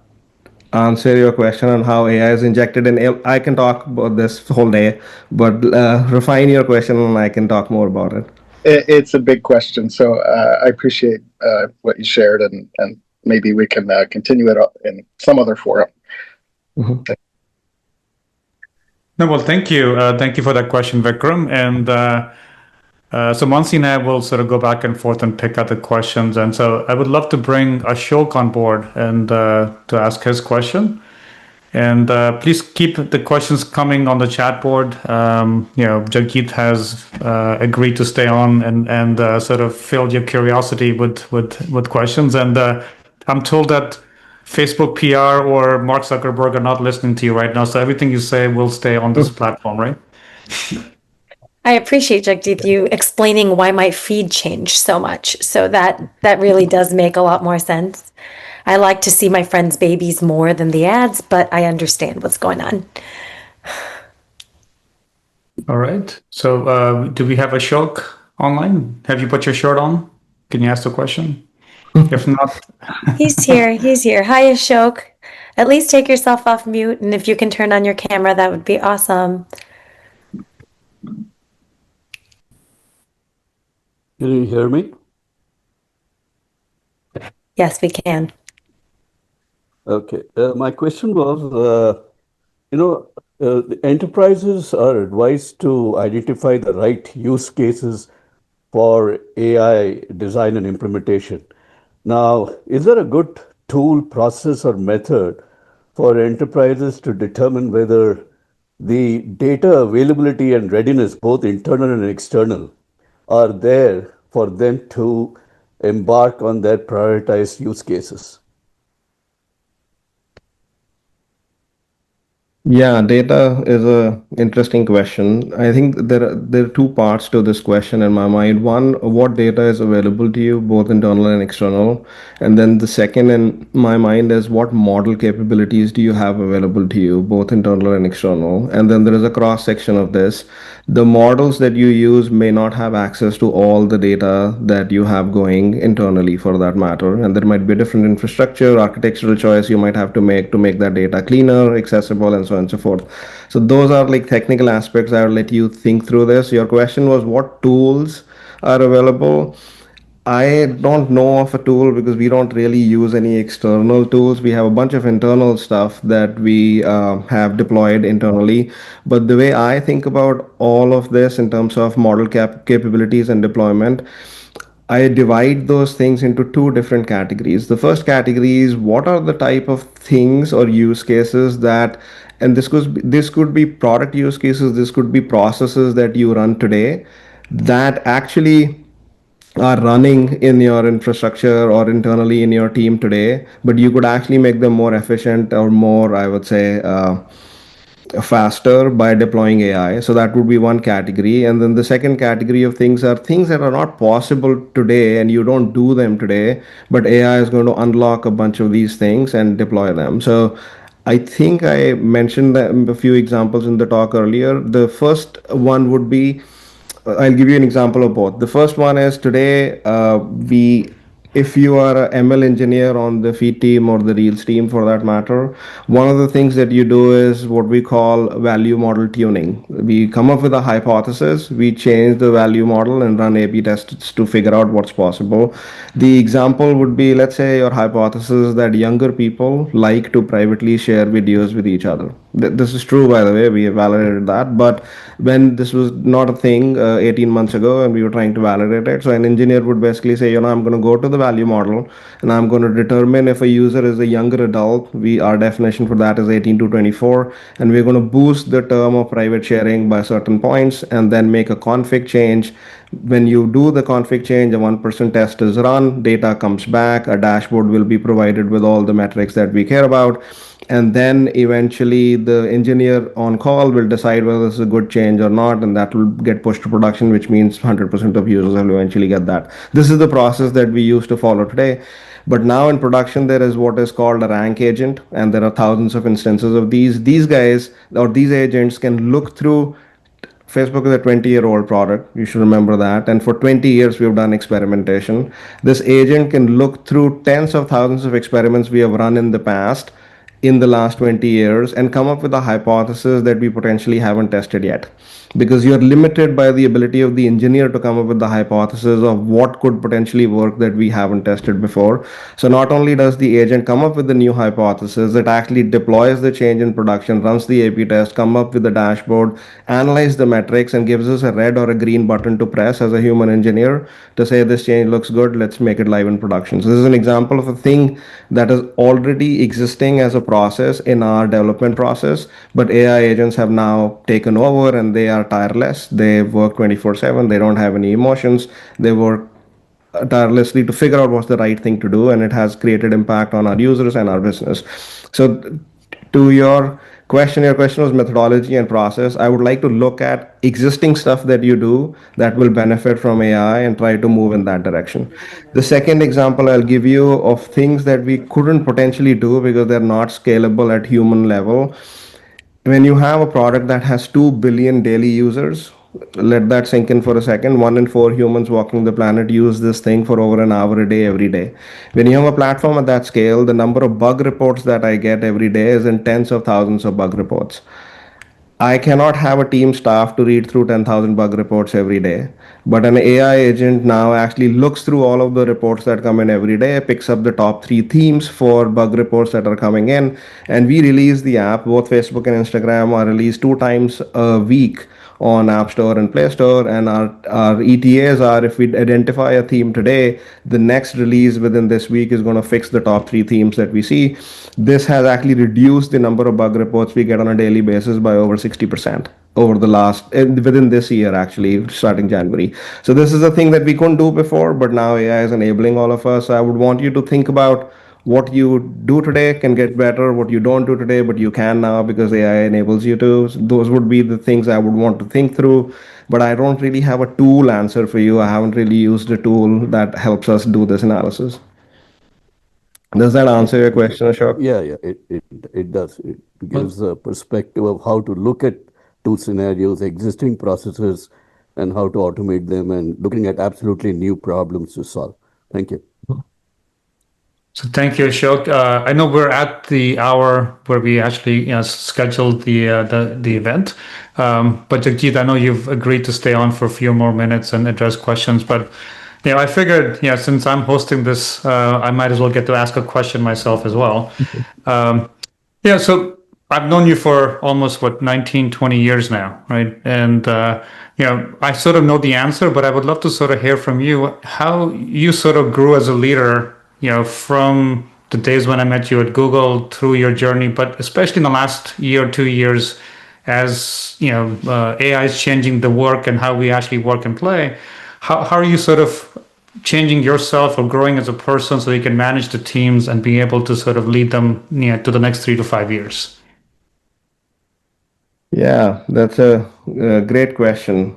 Speaker 3: answer your question on how AI is injected in? I can talk about this whole day, but refine your question and I can talk more about it.
Speaker 6: It's a big question, so I appreciate what you shared, and maybe we can continue it in some other forum.
Speaker 3: Mm-hmm.
Speaker 1: No, well, thank you. Thank you for that question, Vikram. And so Mansi and I will sort of go back and forth and pick out the questions. And so I would love to bring Ashok on board and to ask his question. And please keep the questions coming on the chat board. Jagjit has agreed to stay on and sort of fill your curiosity with questions. And I'm told that Facebook PR or Mark Zuckerberg are not listening to you right now. So everything you say will stay on this platform, right?
Speaker 5: I appreciate, Jagjit, you explaining why my feed changed so much. So that really does make a lot more sense. I like to see my friends' babies more than the ads, but I understand what's going on.
Speaker 1: All right. So do we have Ashok online? Have you put your shirt on? Can you ask the question? If not...
Speaker 5: He's here. Hi, Ashok. At least take yourself off mute, and if you can turn on your camera, that would be awesome.
Speaker 7: Can you hear me?
Speaker 5: Yes, we can.
Speaker 7: Okay. My question was, the enterprises are advised to identify the right use cases for AI design and implementation. Now, is there a good tool, process, or method for enterprises to determine whether the data availability and readiness, both internal and external, are there for them to embark on their prioritized use cases?
Speaker 3: Yeah, data is a interesting question. I think there are two parts to this question in my mind. One, what data is available to you, both internal and external? And then the second in my mind is what model capabilities do you have available to you, both internal and external? And then there is a cross section of this The models that you use may not have access to all the data that you have going internally for that matter. And there might be different infrastructure, architectural choice you might have to make that data cleaner, accessible, and so on and so forth. So those are like technical aspects. I'll let you think through this. Your question was what tools are available. I don't know of a tool because we don't really use any external tools. We have a bunch of internal stuff that we have deployed internally. But the way I think about all of this in terms of model capabilities and deployment, I divide those things into two different categories. The first category is what are the type of things or use cases that, and this could be product use cases, this could be processes that you run today that actually are running in your infrastructure or internally in your team today, but you could actually make them more efficient or more, I would say, faster by deploying AI. So that would be one category. And then the second category of things are things that are not possible today and you don't do them today, but AI is going to unlock a bunch of these things and deploy them. So I think I mentioned a few examples in the talk earlier. The first one would be I'll give you an example of both. The first one is today, if you are a ML engineer on the feed team or the Reels team for that matter, one of the things that you do is what we call value model tuning. We come up with a hypothesis, we change the value model and run A/B tests to figure out what's possible. The example would be, let's say your hypothesis that younger people like to privately share videos with each other. This is true, by the way, we have validated that. But when this was not a thing 18 months ago and we were trying to validate it, so an engineer would basically say, I'm going to go to the value model and I'm going to determine if a user is a younger adult. Our definition for that is 18 to 24, and we're going to boost the term of private sharing by certain points and then make a config change. When you do the config change, a 1% test is run, data comes back, a dashboard will be provided with all the metrics that we care about, and then eventually the engineer on call will decide whether this is a good change or not, and that will get pushed to production, which means 100% of users will eventually get that. This is the process that we used to follow today. But now in production, there is what is called a rank agent, and there are thousands of instances of these. These guys or these agents can look through. Facebook is a 20-year-old product. You should remember that. And for 20 years, we've done experimentation. This agent can look through tens of thousands of experiments we have run in the past, in the last 20 years, and come up with a hypothesis that we potentially haven't tested yet. Because you're limited by the ability of the engineer to come up with the hypothesis of what could potentially work that we haven't tested before. So not only does the agent come up with the new hypothesis, it actually deploys the change in production, runs the A/B test, come up with the dashboard, analyze the metrics, and gives us a red or a green button to press as a human engineer to say this change looks good, let's make it live in production. So this is an example of a thing that is already existing as a process in our development process, but AI agents have now taken over and they are tireless. They work 24/7. They don't have any emotions. They work tirelessly to figure out what's the right thing to do, and it has created impact on our users and our business. So to your question was methodology and process. I would like to look at existing stuff that you do that will benefit from AI and try to move in that direction. The second example I'll give you of things that we couldn't potentially do because they're not scalable at human level. When you have a product that has 2 billion daily users, let that sink in for a second. 1 in 4 humans walking the planet use this thing for over an hour a day, every day. When you have a platform at that scale, the number of bug reports that I get every day is in tens of thousands of bug reports. I cannot have a team staff to read through 10,000 bug reports every day. But an AI agent now actually looks through all of the reports that come in every day, picks up the top 3 themes for bug reports that are coming in, and we release the app. Both Facebook and Instagram are released 2 times a week on App Store and Play Store. And our ETAs are, if we identify a theme today, the next release within this week is going to fix the top 3 themes that we see. This has actually reduced the number of bug reports we get on a daily basis by over 60% over the within this year, actually, starting January. So this is a thing that we couldn't do before, but now AI is enabling all of us. I would want you to think about what you do today can get better, what you don't do today, but you can now because AI enables you to. So those would be the things I would want to think through, but I don't really have a tool answer for you. I haven't really used a tool that helps us do this analysis. Does that answer your question, Ashok?
Speaker 7: Yeah, it does. It gives a perspective of how to look at two scenarios, existing processes, and how to automate them, and looking at absolutely new problems to solve. Thank you.
Speaker 1: So thank you, Ashok. I know we're at the hour where we actually scheduled the event, but Jagjit, I know you've agreed to stay on for a few more minutes and address questions. But I figured, since I'm hosting this, I might as well get to ask a question myself as well. So I've known you for almost 19, 20 years now, right? And I sort of know the answer, but I would love to sort of hear from you how you sort of grew as a leader, from the days when I met you at Google through your journey, but especially in the last year or 2 years, as AI is changing the work and how we actually work and play. How are you sort of changing yourself or growing as a person so you can manage the teams and be able to sort of lead them to the next 3 to 5 years?
Speaker 3: Yeah, that's a great question.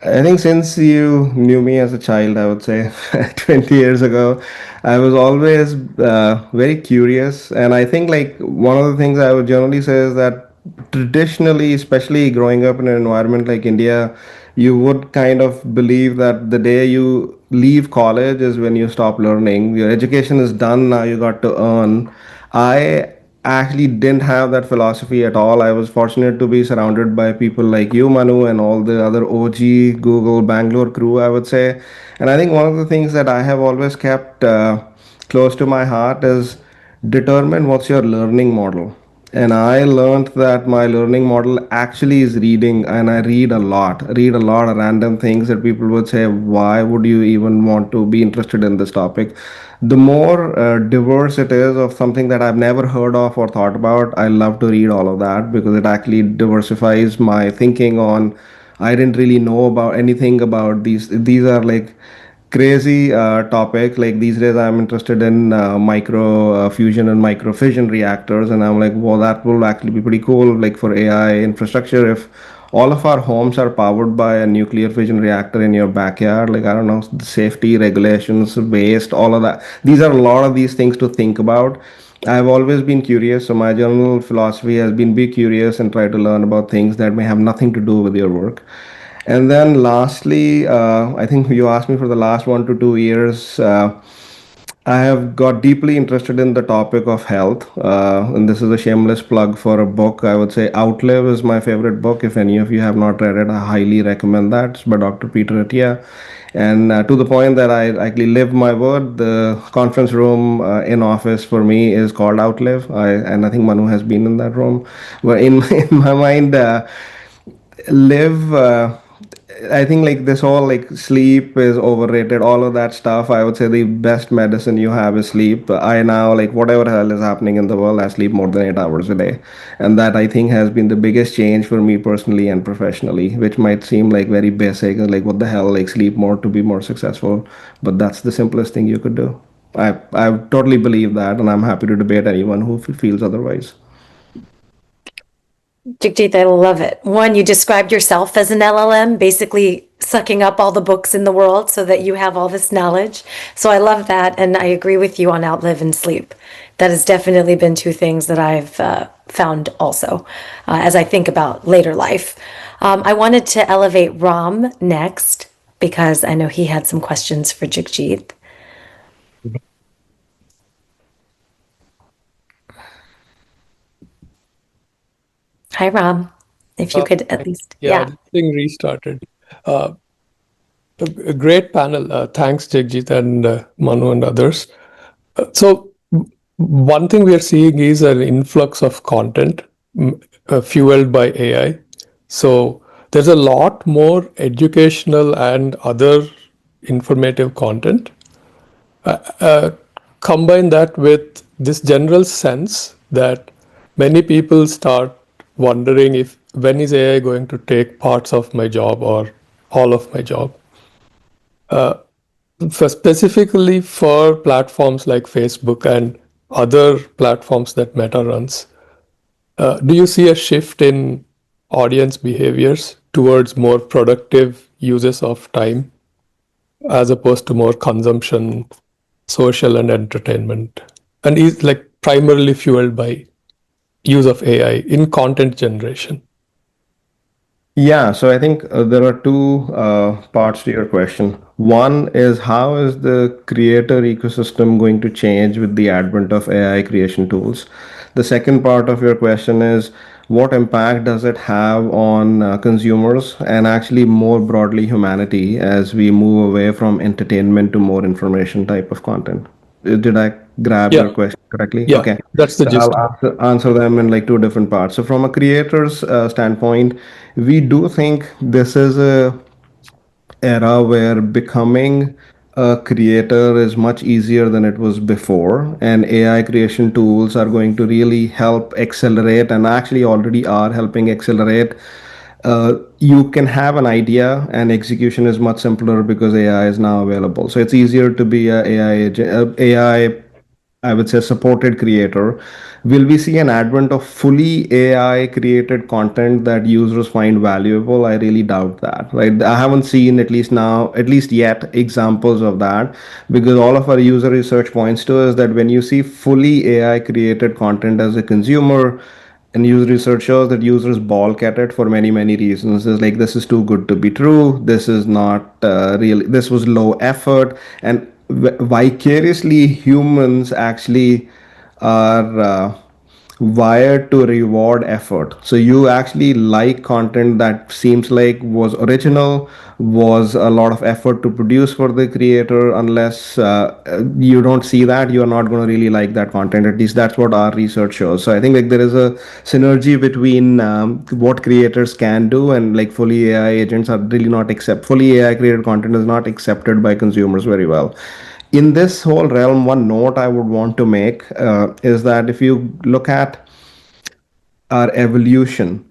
Speaker 3: I think since you knew me as a child, I would say 20 years ago, I was always very curious. And I think like one of the things I would generally say is that traditionally, especially growing up in an environment like India, you would kind of believe that the day you leave college is when you stop learning. Your education is done, now you got to earn. I actually didn't have that philosophy at all. I was fortunate to be surrounded by people like you, Manu, and all the other OG Google Bangalore crew, I would say. And I think one of the things that I have always kept close to my heart is determine what's your learning model. And I learned that my learning model actually is reading, and I read a lot of random things that people would say, why would you even want to be interested in this topic? The more diverse it is of something that I've never heard of or thought about, I love to read all of that because it actually diversifies my thinking on. I didn't really know about anything about these. These are like crazy topic. Like these days I'm interested in micro fusion and micro fission reactors, and I'm like, well, that will actually be pretty cool, like for AI infrastructure. If all of our homes are powered by a nuclear fission reactor in your backyard, like I don't know, safety regulations, waste, all of that, these are a lot of these things to think about. I've always been curious, so my general philosophy has been be curious and try to learn about things that may have nothing to do with your work. And then lastly, I think you asked me for the last 1 to 2 years. I have got deeply interested in the topic of health. And this is a shameless plug for a book. I would say Outlive is my favorite book. If any of you have not read it, I highly recommend that. It's by Dr. Peter Attia. And to the point that I actually live my word, the conference room in office for me is called Outlive. And I think Manu has been in that room. But in my mind, live I think like this whole like sleep is overrated, all of that stuff. I would say the best medicine you have is sleep. I now, like, whatever hell is happening in the world, I sleep more than 8 hours a day, and that I think has been the biggest change for me personally and professionally, which might seem like very basic, like what the hell, like sleep more to be more successful, but that's the simplest thing you could do. I totally believe that, and I'm happy to debate anyone who feels otherwise.
Speaker 5: Jagjit, I love it. One, you described yourself as an LLM, basically sucking up all the books in the world so that you have all this knowledge. So I love that, and I agree with you on outlive and sleep. That has definitely been two things that I've found also as I think about later life. I wanted to elevate Ram next because I know he had some questions for Jagjit. Hi, Ram. If you could at least,
Speaker 8: the thing restarted. A great panel. Thanks, Jagjit and Manu and others. So one thing we are seeing is an influx of content fueled by AI. So there's a lot more educational and other informative content. Combine that with this general sense that many people start wondering if when is AI going to take parts of my job or all of my job. Specifically for platforms like Facebook and other platforms that Meta runs, do you see a shift in audience behaviors towards more productive uses of time as opposed to more consumption, social and entertainment, and is like primarily fueled by use of AI in content generation?
Speaker 3: Yeah, so I think there are two parts to your question. One is how is the creator ecosystem going to change with the advent of AI creation tools? The second part of your question is what impact does it have on consumers and actually more broadly humanity as we move away from entertainment to more information type of content? Did I grab your
Speaker 8: Yeah,
Speaker 3: question correctly?
Speaker 8: yeah,
Speaker 3: Okay.
Speaker 8: that's the
Speaker 3: So I'll
Speaker 8: gist.
Speaker 3: answer them in like two different parts. So from a creator's standpoint, we do think this is a era where becoming a creator is much easier than it was before, and AI creation tools are going to really help accelerate and actually already are helping accelerate. You can have an idea and execution is much simpler because AI is now available. So it's easier to be a AI agent, AI, I would say, supported creator. Will we see an advent of fully AI created content that users find valuable? I really doubt that, right? I haven't seen, at least now, at least yet, examples of that, because all of our user research points to us that when you see fully AI created content as a consumer, and user research shows that users balk at it for many many reasons. It's like, this is too good to be true, this is not really, this was low effort, and vicariously humans actually are wired to reward effort. So you actually like content that seems like was original, was a lot of effort to produce for the creator. Unless you don't see that, you are not going to really like that content. At least that's what our research shows. So I think like there is a synergy between what creators can do, and like fully AI agents are really not accept fully AI created content is not accepted by consumers very well. In this whole realm, one note I would want to make is that if you look at our evolution,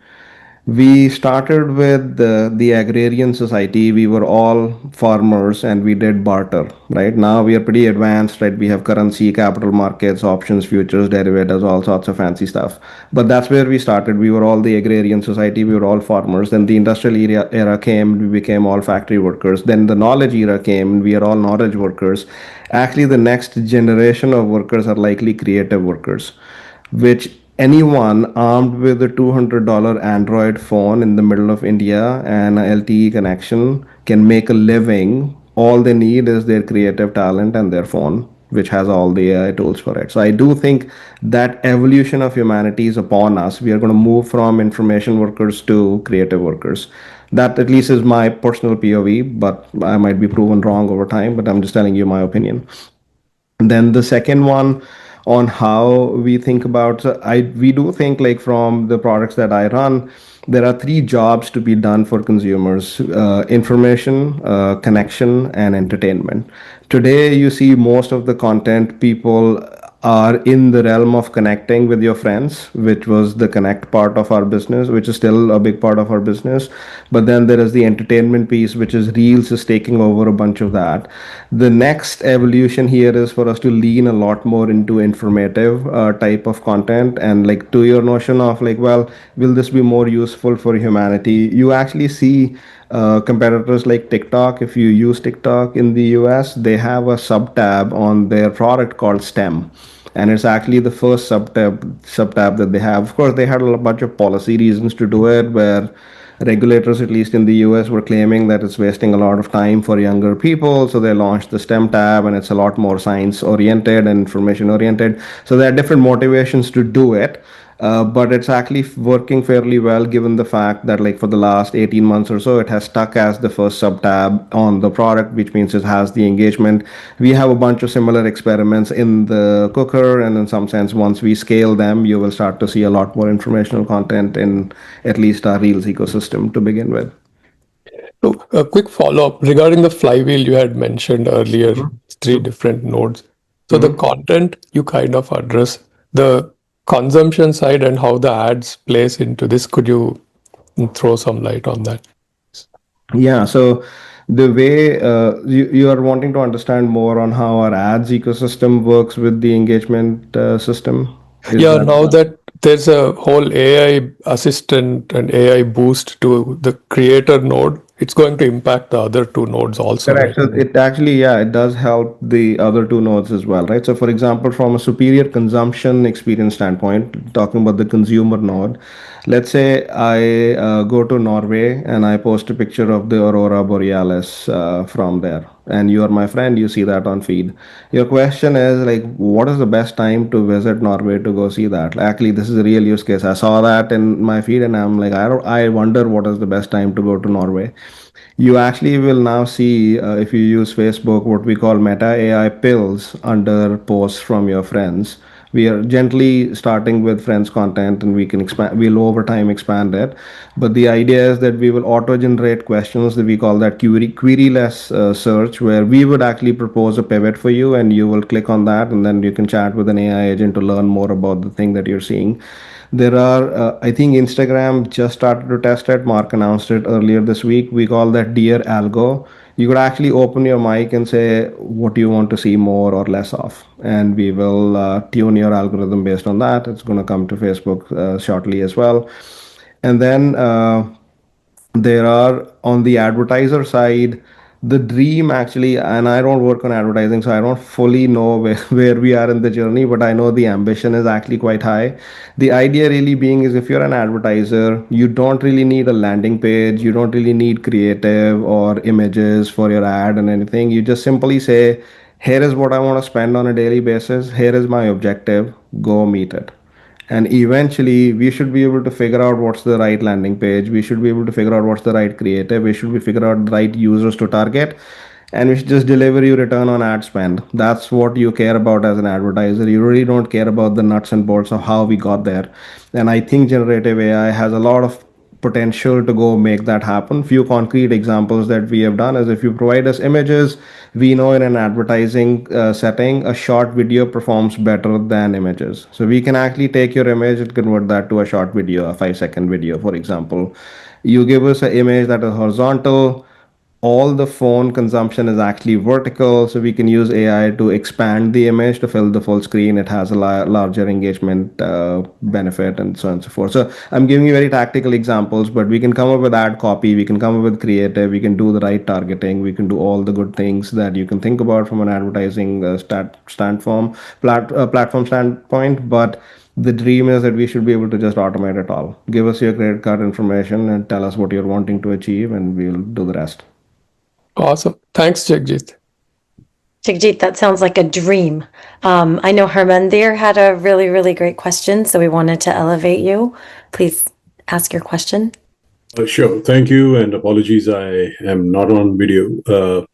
Speaker 3: we started with the agrarian society. We were all farmers and we did barter. Right now we are pretty advanced, right? We have currency, capital markets, options, futures, derivatives, all sorts of fancy stuff. But that's where we started. We were all the agrarian society. We were all farmers. Then the industrial era came. We became all factory workers. Then the knowledge era came, and we are all knowledge workers. Actually, the next generation of workers are likely creative workers, which anyone armed with a $200 Android phone in the middle of India and a LTE connection can make a living. All they need is their creative talent and their phone, which has all the AI tools for it. So I do think that evolution of humanity is upon us. We are going to move from information workers to creative workers. That at least is my personal POV, but I might be proven wrong over time, but I'm just telling you my opinion. And then the second one on how we think about, so we do think like from the products that I run, there are three jobs to be done for consumers: information, connection, and entertainment. Today, you see most of the content people are in the realm of connecting with your friends, which was the connect part of our business, which is still a big part of our business. But then there is the entertainment piece, which is Reels is taking over a bunch of that. The next evolution here is for us to lean a lot more into informative type of content. And like to your notion of like, well, will this be more useful for humanity? You actually see competitors like TikTok. If you use TikTok in the US, they have a sub tab on their product called STEM, and it's actually the first sub tab that they have. Of course, they had a bunch of policy reasons to do it, where regulators, at least in the US, were claiming that it's wasting a lot of time for younger people. So they launched the STEM tab, and it's a lot more science oriented and information oriented. So there are different motivations to do it. But it's actually working fairly well, given the fact that like for the last 18 months or so, it has stuck as the first sub tab on the product, which means it has the engagement. We have a bunch of similar experiments in the cooker, and in some sense, once we scale them, you will start to see a lot more informational content in at least our Reels ecosystem to begin with.
Speaker 8: So a quick follow-up regarding the flywheel you had mentioned earlier, three different nodes. So the content you kind of address, the consumption side and how the ads plays into this. Could you throw some light on that?
Speaker 3: Yeah, so the way you are wanting to understand more on how our ads ecosystem works with the engagement system.
Speaker 8: Yeah, now that there's a whole AI assistant and AI boost to the creator node, it's going to impact the other two nodes also,
Speaker 3: Correct.
Speaker 8: right?
Speaker 3: So it actually, yeah, it does help the other two nodes as well, right? So for example, from a superior consumption experience standpoint, talking about the consumer node, let's say I go to Norway and I post a picture of the Aurora Borealis from there. And you are my friend, you see that on feed. Your question is like, what is the best time to visit Norway to go see that? Actually, this is a real use case. I saw that in my feed and I'm like, I wonder what is the best time to go to Norway. You actually will now see, if you use Facebook, what we call Meta AI pills under posts from your friends. We are gently starting with friends content and we can expand, we'll over time expand it. But the idea is that we will auto generate questions that we call that queryless search, where we would actually propose a pivot for you and you will click on that and then you can chat with an AI agent to learn more about the thing that you're seeing. There are, I think Instagram just started to test it. Mark announced it earlier this week. We call that Dear Algo. You could actually open your mic and say what do you want to see more or less of, and we will tune your algorithm based on that. It's going to come to Facebook shortly as well. And then there are, on the advertiser side, the dream actually, and I don't work on advertising, so I don't fully know where we are in the journey, but I know the ambition is actually quite high. The idea really being is, if you're an advertiser, you don't really need a landing page, you don't really need creative or images for your ad and anything. You just simply say, here is what I want to spend on a daily basis, here is my objective, go meet it. And eventually we should be able to figure out what's the right landing page, we should be able to figure out what's the right creative, we should be figure out the right users to target, and we should just deliver you return on ad spend. That's what you care about as an advertiser. You really don't care about the nuts and bolts of how we got there. And I think generative AI has a lot of potential to go make that happen. Few concrete examples that we have done is, if you provide us images, we know in an advertising setting, a short video performs better than images. So we can actually take your image and convert that to a short video, a 5-second video, for example. You give us an image that is horizontal, all the phone consumption is actually vertical, so we can use AI to expand the image to fill the full screen. It has a larger engagement benefit, and so on and so forth. So I'm giving you very tactical examples, but we can come up with ad copy, we can come up with creative, we can do the right targeting, we can do all the good things that you can think about from an advertising platform standpoint. But the dream is that we should be able to just automate it all. Give us your credit card information and tell us what you're wanting to achieve, and we'll do the rest.
Speaker 8: Awesome. Thanks, Jagjit.
Speaker 5: Jagjit, that sounds like a dream. I know Harmandir had a really, really great question, so we wanted to elevate you. Please ask your question.
Speaker 9: Sure. Thank you, and apologies, I am not on video. So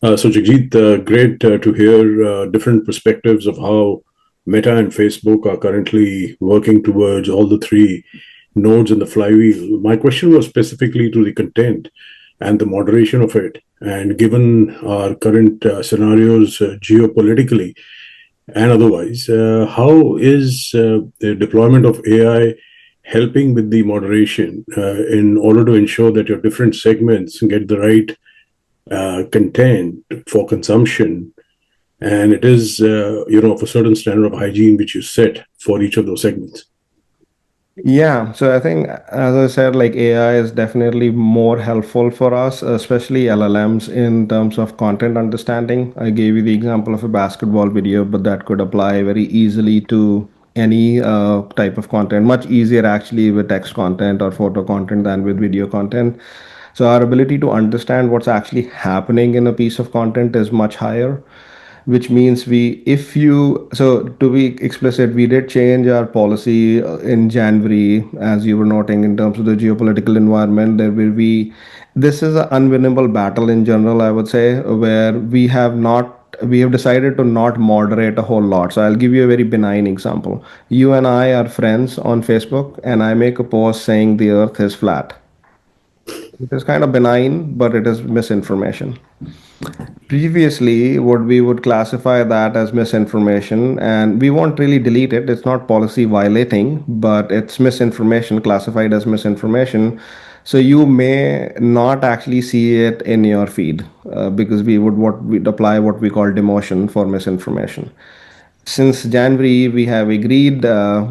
Speaker 9: Jagjit, great to hear different perspectives of how Meta and Facebook are currently working towards all the three nodes in the flywheel. My question was specifically to the content and the moderation of it. And given our current scenarios geopolitically and otherwise, how is the deployment of AI helping with the moderation in order to ensure that your different segments get the right content for consumption, and it is of a certain standard of hygiene which you set for each of those segments?
Speaker 3: Yeah, so I think, as I said, like AI is definitely more helpful for us, especially LLMs, in terms of content understanding. I gave you the example of a basketball video, but that could apply very easily to any type of content, much easier actually with text content or photo content than with video content. So our ability to understand what's actually happening in a piece of content is much higher, which means to be explicit, we did change our policy in January, as you were noting, in terms of the geopolitical environment. This is an unwinnable battle in general, I would say, where we have decided to not moderate a whole lot. So I'll give you a very benign example. You and I are friends on Facebook, and I make a post saying the earth is flat. It is kind of benign, but it is misinformation. Previously, what we would classify that as misinformation, and we won't really delete it. It's not policy violating, but it's misinformation, classified as misinformation. So you may not actually see it in your feed because we'd apply what we call demotion for misinformation. since January, we have agreed,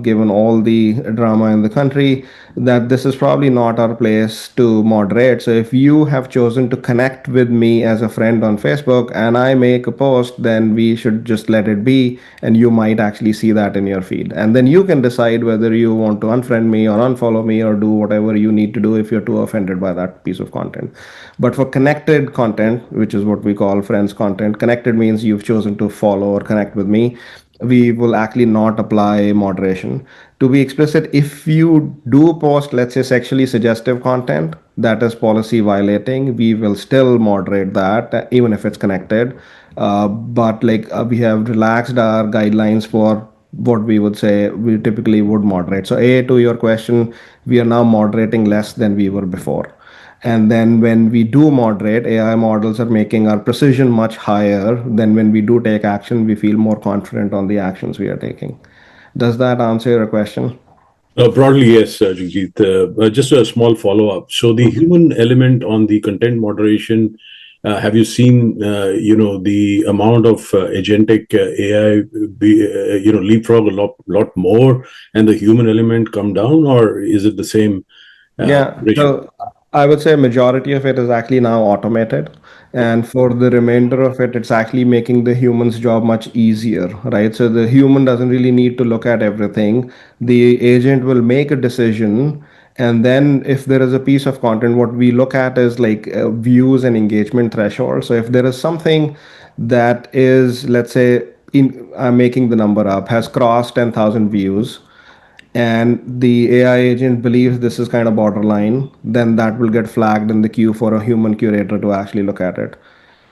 Speaker 3: given all the drama in the country, that this is probably not our place to moderate. So if you have chosen to connect with me as a friend on Facebook and I make a post, then we should just let it be. And you might actually see that in your feed. And then you can decide whether you want to unfriend me or unfollow me or do whatever you need to do if you're too offended by that piece of content. But for connected content, which is what we call friends content, connected means you've chosen to follow or connect with me, we will actually not apply moderation. To be explicit, if you do post, let's say, sexually suggestive content that is policy violating, we will still moderate that, even if it's connected. But we have relaxed our guidelines for what we would say we typically would moderate. So, to your question, we are now moderating less than we were before. And then when we do moderate, AI models are making our precision much higher. Then when we do take action, we feel more confident on the actions we are taking. Does that answer your question?
Speaker 9: Broadly, yes, Jagjit. Just a small follow-up. So the human element on the content moderation, have you seen, the amount of agentic AI leapfrog a lot more, and the human element come down, or is it the same ratio?
Speaker 3: So I would say a majority of it is actually now automated. And for the remainder of it, it's actually making the human's job much easier, right? So the human doesn't really need to look at everything. The agent will make a decision. And then if there is a piece of content, what we look at is views and engagement threshold. So if there is something that is, let's say, I'm making the number up, has crossed 10,000 views, and the AI agent believes this is kind of borderline, then that will get flagged in the queue for a human curator to actually look at it.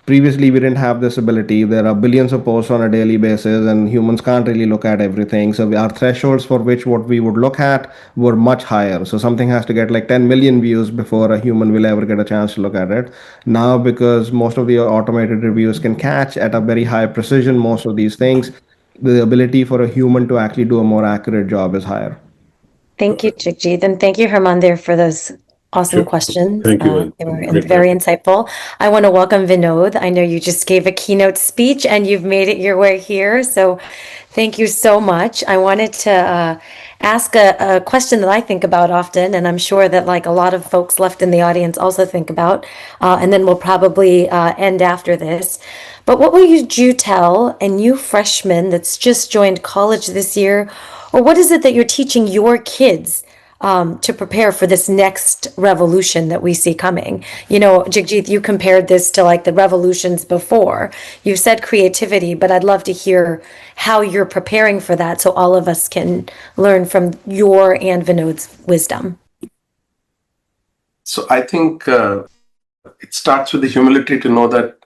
Speaker 3: Previously, we didn't have this ability. There are billions of posts on a daily basis, and humans can't really look at everything. So our thresholds for which what we would look at were much higher. So something has to get like 10 million views before a human will ever get a chance to look at it. Now, because most of the automated reviews can catch at a very high precision most of these things, the ability for a human to actually do a more accurate job is higher.
Speaker 5: Thank you, Jagjit, and thank you, Harmandir, for those awesome questions.
Speaker 9: Thank you.
Speaker 5: They were very insightful. I want to welcome Vinod. I know you just gave a keynote speech and you've made it your way here, so thank you so much. I wanted to ask a question that I think about often, and I'm sure that like a lot of folks left in the audience also think about, and then we'll probably end after this. But what would you tell a new freshman that's just joined college this year, or what is it that you're teaching your kids to prepare for this next revolution that we see coming? You know, Jagjit, you compared this to like the revolutions before. You said creativity, but I'd love to hear how you're preparing for that so all of us can learn from your and Vinod's wisdom.
Speaker 4: So I think it starts with the humility to know that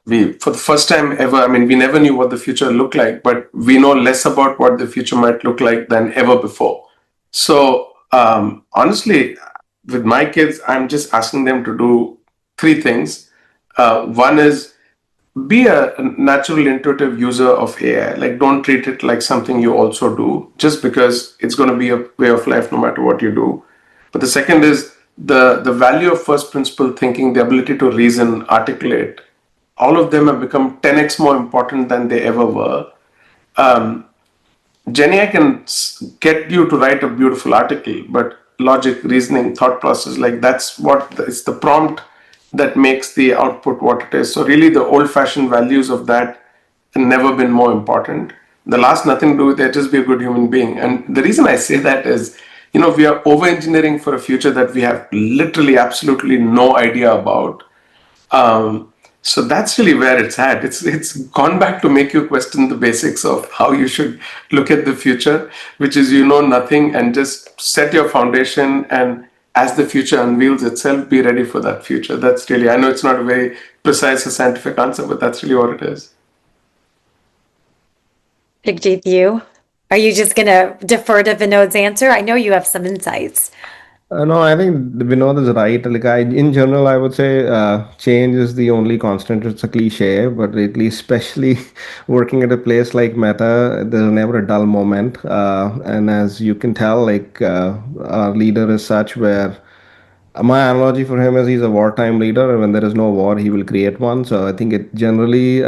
Speaker 4: for the first time ever, we never knew what the future looked like, but we know less about what the future might look like than ever before. So honestly, with my kids, I'm just asking them to do three things. One is be a natural intuitive user of AI. Like, don't treat it like something you also do, just because it's going to be a way of life no matter what you do. But the second is the value of first principle thinking, the ability to reason, articulate. All of them have become 10x more important than they ever were. GenAI can get you to write a beautiful article, but logic, reasoning, thought process, it's the prompt that makes the output what it is. So really the old-fashioned values of that have never been more important. The last, nothing to do with it, just be a good human being. And the reason I say that is, we are over-engineering for a future that we have literally absolutely no idea about. So that's really where it's at. It's gone back to make you question the basics of how you should look at the future, which is nothing, and just set your foundation, and as the future unveils itself, be ready for that future. That's really, I know it's not a very precise or scientific answer, but that's really what it is.
Speaker 5: Jagjit, you? Are you just going to defer to Vinod's answer? I know you have some insights.
Speaker 3: No, I think Vinod is right. In general, I would say change is the only constant. It's a cliche, but at least, especially working at a place like Meta, there's never a dull moment. And as you can tell, our leader is such where My analogy for him is he's a wartime leader, and when there is no war, he will create one. So I think it generally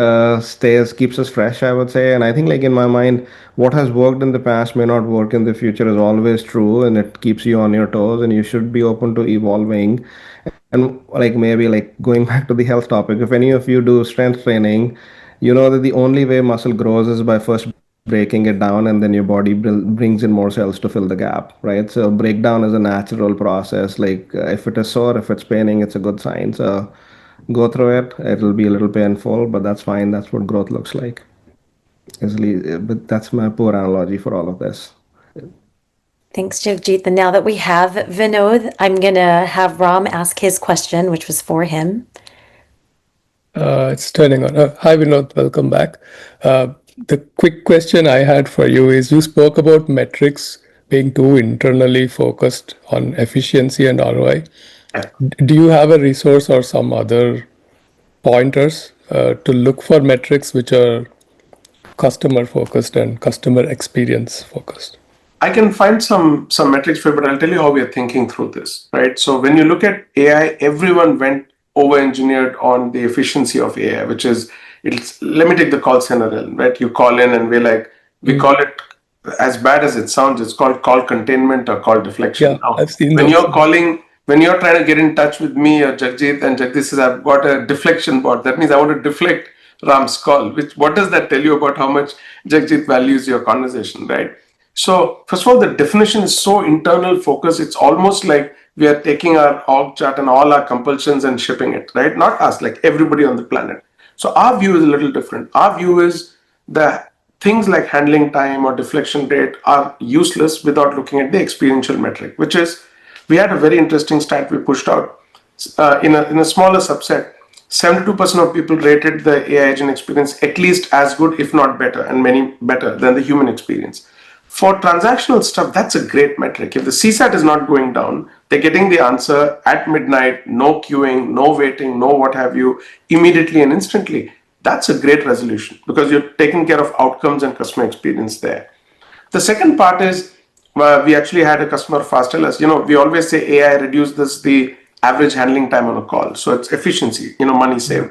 Speaker 3: keeps us fresh, I would say. And I think, like in my mind, what has worked in the past may not work in the future is always true, and it keeps you on your toes, and you should be open to evolving. And like maybe like going back to the health topic, if any of you do strength training, you know that the only way muscle grows is by first breaking it down, and then your body brings in more cells to fill the gap, right? So breakdown is a natural process. Like if it is sore, if it's paining, it's a good sign. So go through it. It'll be a little painful, but that's fine. That's what growth looks like. But that's my poor analogy for all of this.
Speaker 5: Thanks, Jagjit. And now that we have Vinod, I'm going to have Ram ask his question, which was for him.
Speaker 8: It's turning on. Hi, Vinod. Welcome back. The quick question I had for you is, you spoke about metrics being too internally focused on efficiency and ROI. Do you have a resource or some other pointers to look for metrics which are customer focused and customer experience focused?
Speaker 4: I can find some metrics for you, but I'll tell you how we are thinking through this, right? So when you look at AI, everyone went over-engineered on the efficiency of AI, which is, let me take the call center realm, right? You call in and we call it, as bad as it sounds, it's called call containment or call deflection.
Speaker 8: Yeah,
Speaker 4: now,
Speaker 8: I've seen
Speaker 4: when
Speaker 8: those.
Speaker 4: you're calling, when you're trying to get in touch with me or Jagjit, and Jagjit says, I've got a deflection bot, that means I want to deflect Ram's call, what does that tell you about how much Jagjit values your conversation, right? So first of all, the definition is so internal focus. It's almost like we are taking our org chart and all our compulsions and shipping it, right? Not us, like everybody on the planet. So our view is a little different. Our view is that things like handling time or deflection rate are useless without looking at the experiential metric, which is, we had a very interesting stat we pushed out in a smaller subset. 72% of people rated the AI agent experience at least as good, if not better, and many better than the human experience. For transactional stuff, that's a great metric. If the CSAT is not going down, they're getting the answer at midnight, no queuing, no waiting, no what have you, immediately and instantly. That's a great resolution because you're taking care of outcomes and customer experience there. The second part is, we actually had a customer fast tell us, we always say AI reduces the average handling time on a call. So it's efficiency, money saved.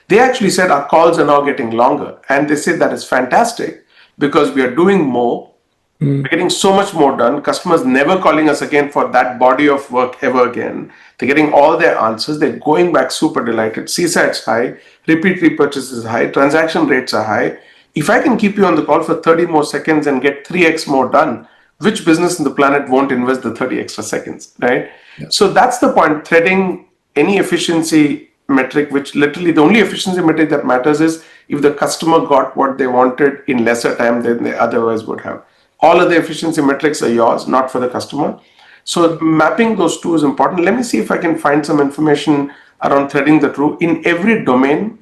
Speaker 4: They actually said our calls are now getting longer. And they said that is fantastic because we are doing more. We're getting so much more done. Customers never calling us again for that body of work ever again. They're getting all their answers. They're going back super delighted. CSAT's high, repeat repurchase is high, transaction rates are high. If I can keep you on the call for 30 more seconds and get 3x more done, which business in the planet won't invest the 30 extra seconds, right? Yeah. So that's the point. Threading any efficiency metric, which literally the only efficiency metric that matters is if the customer got what they wanted in lesser time than they otherwise would have. All of the efficiency metrics are yours, not for the customer. So mapping those two is important. Let me see if I can find some information around threading the two. In every domain,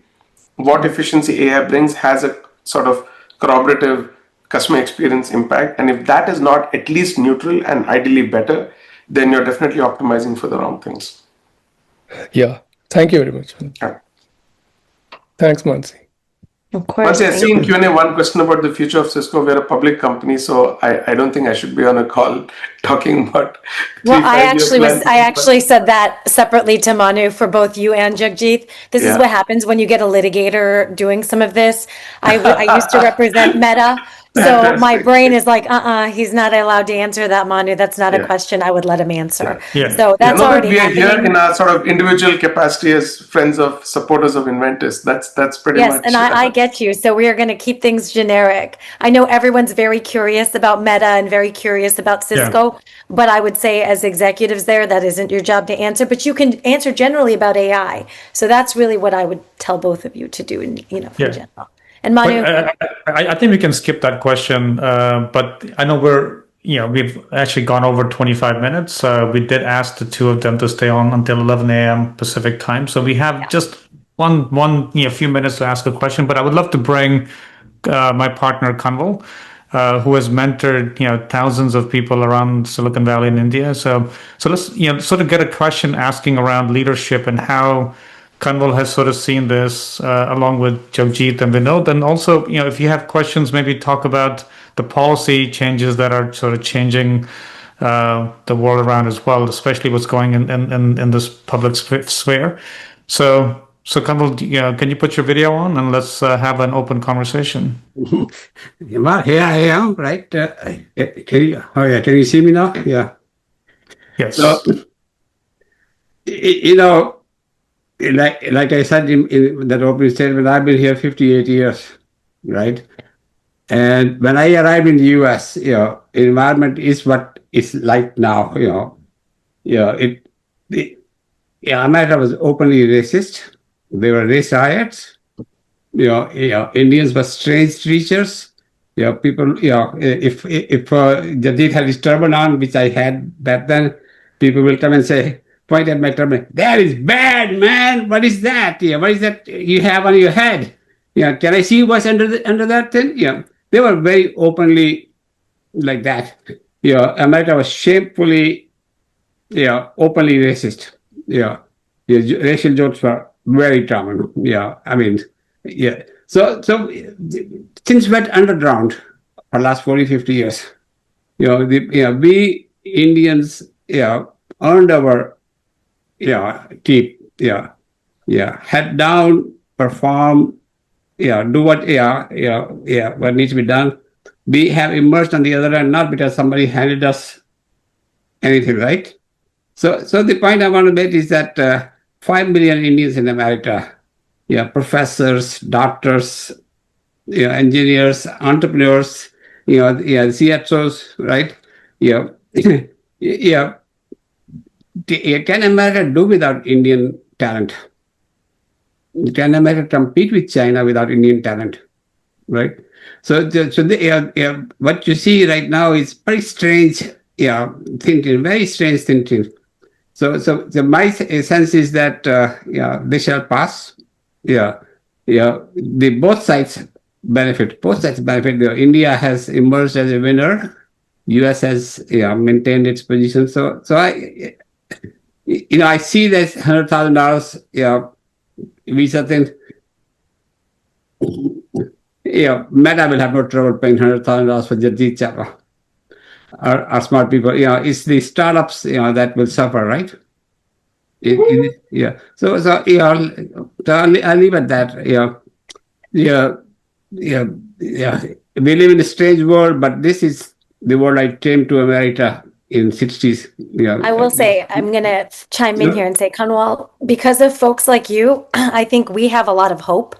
Speaker 4: what efficiency AI brings has a sort of corroborative customer experience impact. And if that is not at least neutral and ideally better, then you're definitely optimizing for the wrong things.
Speaker 8: Yeah. Thank you very much.
Speaker 4: Yeah.
Speaker 8: Thanks, Mansi.
Speaker 5: Of course.
Speaker 4: Once I see in Q&A one question about the future of Cisco. We're a public company, so I don't think I should be on a call talking about.
Speaker 5: Well, I actually said that separately to Manu for both you and Jagjit. This is what happens when you get a litigator doing some of this. I used to represent Meta. So my brain is like, he's not allowed to answer that, Manu. That's not a question I would let him answer.
Speaker 4: Yeah.
Speaker 5: So that's already
Speaker 4: we are
Speaker 5: happening.
Speaker 4: Here in our sort of individual capacity as friends of supporters of Inventus. That's pretty much.
Speaker 5: Yes, and I get you. So we are going to keep things generic. I know everyone's very curious about Meta and very curious about Cisco, but I would say as executives there, that isn't your job to answer. But you can answer generally about AI. So that's really what I would tell both of you to do in general. And Manu,
Speaker 1: I think we can skip that question, but I know we've actually gone over 25 minutes. We did ask the two of them to stay on until 11 a.m. Pacific time, so we have just one few minutes to ask a question. But I would love to bring my partner Kanwal, who has mentored thousands of people around Silicon Valley in India. So let's sort of get a question asking around leadership and how Kanwal has sort of seen this along with Jagjit and Vinod. And also, if you have questions, maybe talk about the policy changes that are sort of changing the world around as well, especially what's going in this public sphere. So Kanwal, can you put your video on and let's have an open conversation?
Speaker 10: Well, here I am, right? Can you see me now? Yeah.
Speaker 1: Yes.
Speaker 10: So, like I said in that opening statement, I've been here 58 years, right? And when I arrived in the US, environment is what it's like now. America was openly racist. There were race riots. Indians were strange creatures. People. If Jagjit had his turban on, which I had back then, people will come and say, point at my turban, that is bad, man. What is that? What is that you have on your head? Can I see what's under that thing? They were very openly like that. America was shamefully, openly racist. Racial jokes were very common. So things went underground for the last 40, 50 years. We Indians, earned our, keep, head down, perform, do what needs to be done. We have emerged on the other end, not because somebody handed us anything, right? So the point I want to make is that 5 million Indians in America, professors, doctors, engineers, entrepreneurs, CXOs, right? Can America do without Indian talent? Can America compete with China without Indian talent? Right. So what you see right now is very strange, thinking, very strange thinking. So my sense is that they shall pass. Both sides benefit. India has emerged as a winner. US has maintained its position. So I see this $100,000 visa thing. Meta will have no trouble paying $100,000 for Jagjit Chawla. Our smart people. It's the startups that will suffer, right? So I'll leave at that. We live in a strange world, but this is the world I came to America in 60s.
Speaker 5: I will say, I'm going to chime in here and say, Kanwal, because of folks like you, I think we have a lot of hope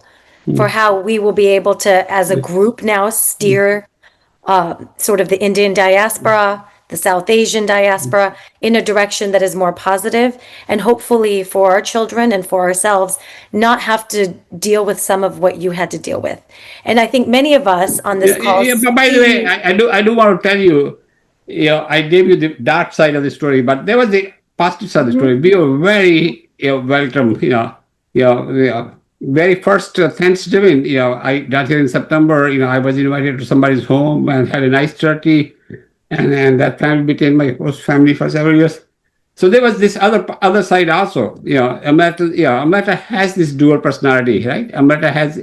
Speaker 5: for how we will be able to, as a group now, steer sort of the Indian diaspora, the South Asian diaspora in a direction that is more positive, and hopefully for our children and for ourselves, not have to deal with some of what you had to deal with. And I think many of us on this call.
Speaker 10: But by the way, I do want to tell you, I gave you the dark side of the story, but there was the positive side of the story. We were very welcome. Very first Thanksgiving, I got here in September. I was invited to somebody's home and had a nice turkey, and that family became my host family for several years. So there was this other side also. America has this dual personality, right? America has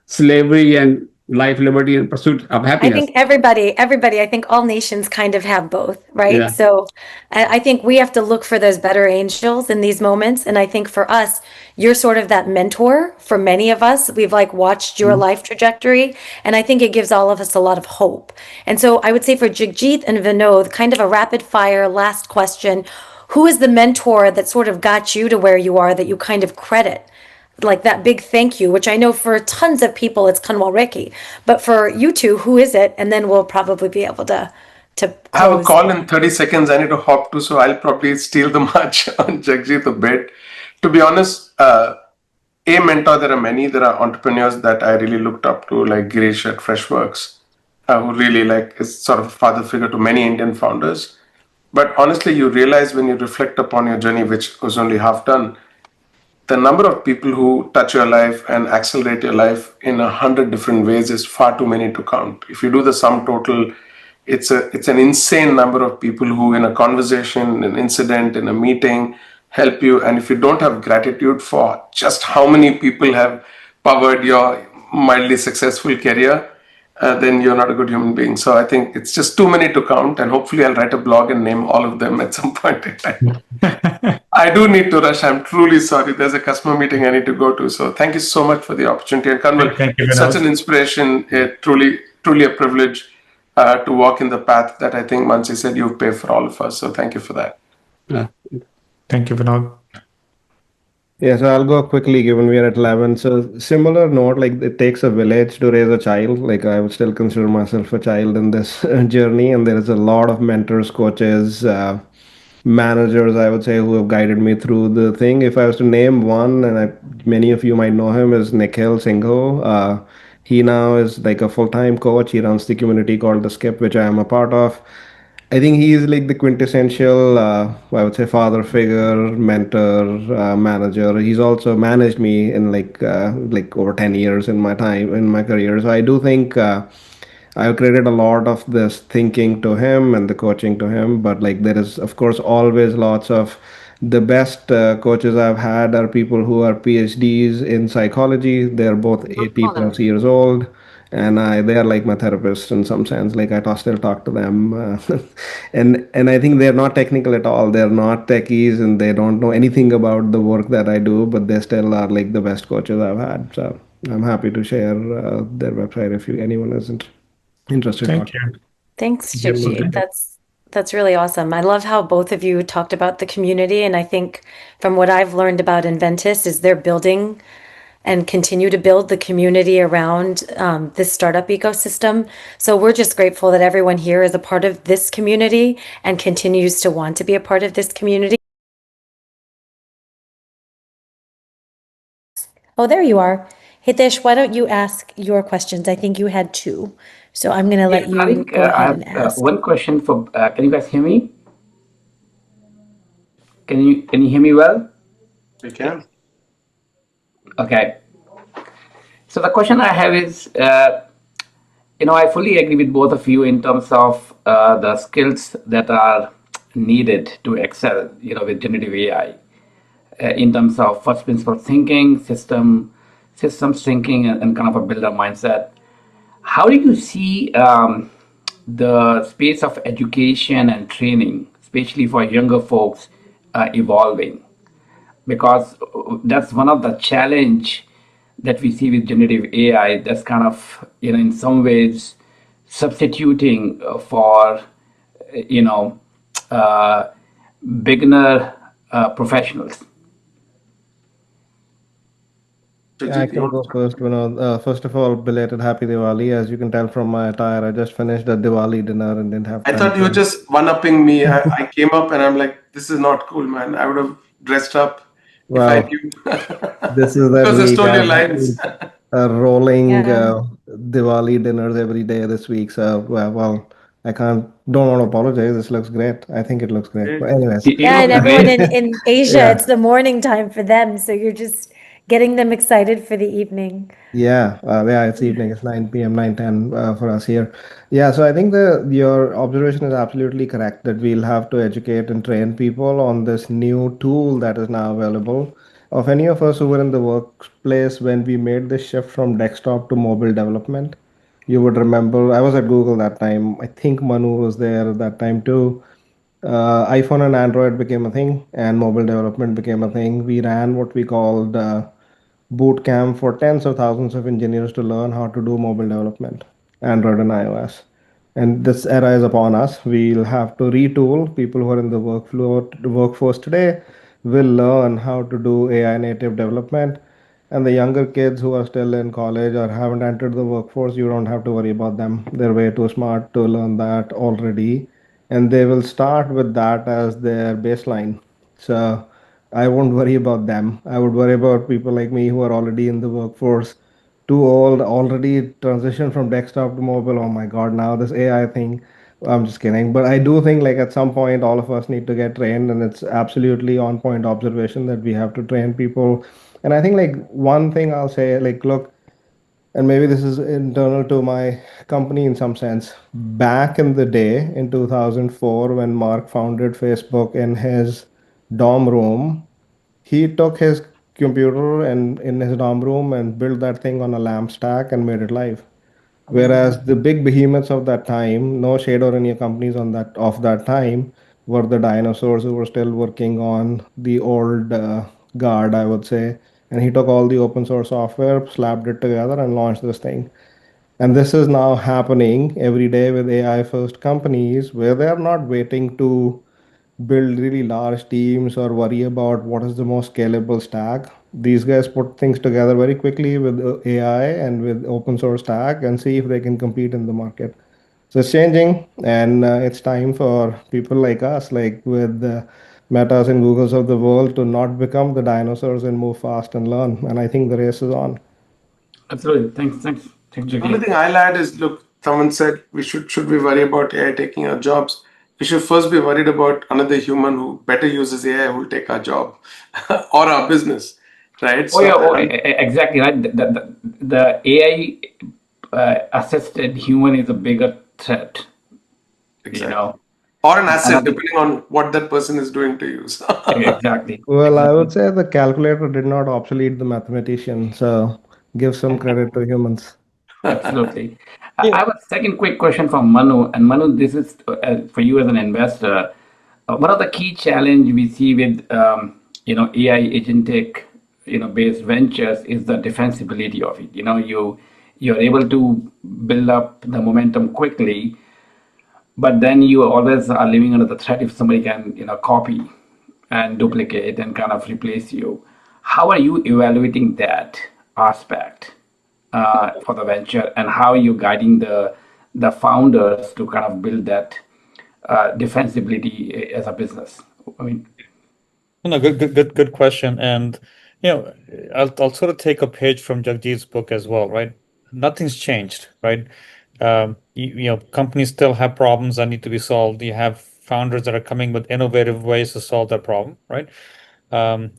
Speaker 10: slavery and life, liberty, and pursuit of happiness.
Speaker 5: I think everybody, I think all nations kind of have both, right?
Speaker 10: Yeah.
Speaker 5: So I think we have to look for those better angels in these moments. And I think for us, you're sort of that mentor for many of us. We've watched your life trajectory, and I think it gives all of us a lot of hope. And so I would say for Jagjit and Vinod, kind of a rapid fire last question, who is the mentor that sort of got you to where you are that you kind of credit? Like that big thank you, which I know for tons of people it's Kanwal Rekhi, but for you two, who is it? And then we'll probably be able to close.
Speaker 4: I have a call in 30 seconds I need to hop to, so I'll probably steal the march on Jagjit a bit. To be honest, a mentor, there are many. There are entrepreneurs that I really looked up to, like Girish at Freshworks, who really is sort of a father figure to many Indian founders. But honestly, you realize when you reflect upon your journey, which was only half done, the number of people who touch your life and accelerate your life in 100 different ways is far too many to count. If you do the sum total, it's an insane number of people who in a conversation, an incident, in a meeting, help you. And if you don't have gratitude for just how many people have powered your mildly successful career, then you're not a good human being. So I think it's just too many to count, and hopefully I'll write a blog and name all of them at some point in time. I do need to rush. I'm truly sorry. There's a customer meeting I need to go to. So thank you so much for the opportunity. And Kanwal,
Speaker 1: Thank you,
Speaker 4: it's such an inspiration. Truly a privilege to walk in the path that I think Mansi said you've paved for all of us. So thank you for that.
Speaker 1: Thank you, Vinod.
Speaker 3: Yeah, so I'll go quickly given we are at 11. So similar note, like it takes a village to raise a child. Like I would still consider myself a child in this journey, and there is a lot of mentors, coaches, managers, I would say, who have guided me through the thing. If I was to name one, and many of you might know him, is Nikhil Singho. He now is like a full-time coach. He runs the community called The Skip, which I am a part of. I think he is like the quintessential, I would say, father figure, mentor, manager. He's also managed me in like over 10 years in my time in my career. So I do think I've created a lot of this thinking to him and the coaching to him. But like there is, of course, always lots of the best coaches I've had are people who are PhDs in psychology. They're both 80 plus years old, and they are like my therapists in some sense. Like still talk to them, and I think they're not technical at all. They're not techies, and they don't know anything about the work that I do, but they still are like the best coaches I've had. So I'm happy to share their website if anyone isn't interested.
Speaker 1: Thank you.
Speaker 5: Thanks,
Speaker 1: You're
Speaker 5: Jagjit.
Speaker 1: welcome.
Speaker 5: That's really awesome. I love how both of you talked about the community, and I think from what I've learned about Inventus is they're building and continue to build the community around this startup ecosystem. So we're just grateful that everyone here is a part of this community and continues to want to be a part of this community. Oh, there you are. Hitesh, why don't you ask your questions? I think you had two. So I'm going to let you go ahead and ask.
Speaker 11: One question for, can you guys hear me? Can you hear me well?
Speaker 4: We can.
Speaker 11: Okay. So the question I have is, I fully agree with both of you in terms of the skills that are needed to excel, with generative AI, in terms of first principle thinking, systems thinking, and kind of a builder mindset. How do you see the space of education and training, especially for younger folks, evolving? Because that's one of the challenge that we see with generative AI. That's kind of, in some ways, substituting for, beginner professionals.
Speaker 3: Yeah, I can go first, Vinod. First of all, belated Happy Diwali. As you can tell from my attire, I just finished a Diwali dinner and didn't have time.
Speaker 4: I thought you were just one-upping me. I came up and I'm like, this is not cool, man. I would have dressed up if I knew.
Speaker 3: This is that
Speaker 4: Because I
Speaker 3: week.
Speaker 4: stole your lines.
Speaker 3: Rolling Diwali dinners every day this week. So, well, don't want to apologize. This looks great. I think it looks great. But anyways.
Speaker 5: Yeah, and everyone in Asia, it's the morning time for them. So you're just getting them excited for the evening.
Speaker 3: Yeah, it's evening. It's 9 p.m., 9:10 for us here. Yeah, so I think your observation is absolutely correct that we'll have to educate and train people on this new tool that is now available. Of any of us who were in the workplace when we made the shift from desktop to mobile development, you would remember I was at Google that time. I think Manu was there at that time too. iPhone and Android became a thing, and mobile development became a thing. We ran what we called boot camp for tens of thousands of engineers to learn how to do mobile development, Android and iOS. And this era is upon us. We'll have to retool. People who are in the workforce today will learn how to do AI native development. And the younger kids who are still in college or haven't entered the workforce, you don't have to worry about them. They're way too smart to learn that already. And they will start with that as their baseline. So I won't worry about them. I would worry about people like me who are already in the workforce, too old, already transitioned from desktop to mobile. Oh my God, now this AI thing. I'm just kidding. But I do think like at some point all of us need to get trained, and it's absolutely on point observation that we have to train people. And I think like one thing I'll say, like, look, and maybe this is internal to my company in some sense. Back in the day in 2004, when Mark founded Facebook in his dorm room, he took his computer and in his dorm room and built that thing on a lamp stack and made it live. Whereas the big behemoths of that time, no shade or any companies on that of that time, were the dinosaurs who were still working on the old guard, I would say. And he took all the open source software, slapped it together, and launched this thing. And this is now happening every day with AI first companies where they are not waiting to build really large teams or worry about what is the most scalable stack. These guys put things together very quickly with AI and with open source stack and see if they can compete in the market. So it's changing, and it's time for people like us, like with the Metas and Googles of the world, to not become the dinosaurs and move fast and learn. And I think the race is on.
Speaker 11: Absolutely. Thanks,
Speaker 4: The only thing I'll add is, look, someone said we should we worry about AI taking our jobs? We should first be worried about another human who better uses AI who will take our job or our business, right?
Speaker 11: Exactly right. The AI assisted human is a bigger threat.
Speaker 4: Exactly. Or an asset, depending on what that person is doing to use.
Speaker 11: Exactly.
Speaker 3: Well, I would say the calculator did not obsolete the mathematician, so give some credit to humans.
Speaker 11: Absolutely. I have a second quick question from Manu, and Manu, this is for you as an investor. One of the key challenge we see with AI agentic based ventures is the defensibility of it. You're able to build up the momentum quickly, but then you always are living under the threat if somebody can copy and duplicate and kind of replace you. How are you evaluating that aspect for the venture, and how are you guiding the founders to kind of build that defensibility as a business? I mean,
Speaker 1: No, good question. And I'll sort of take a page from Jagjit's book as well, right? Nothing's changed, right? Companies still have problems that need to be solved. You have founders that are coming with innovative ways to solve that problem, right? And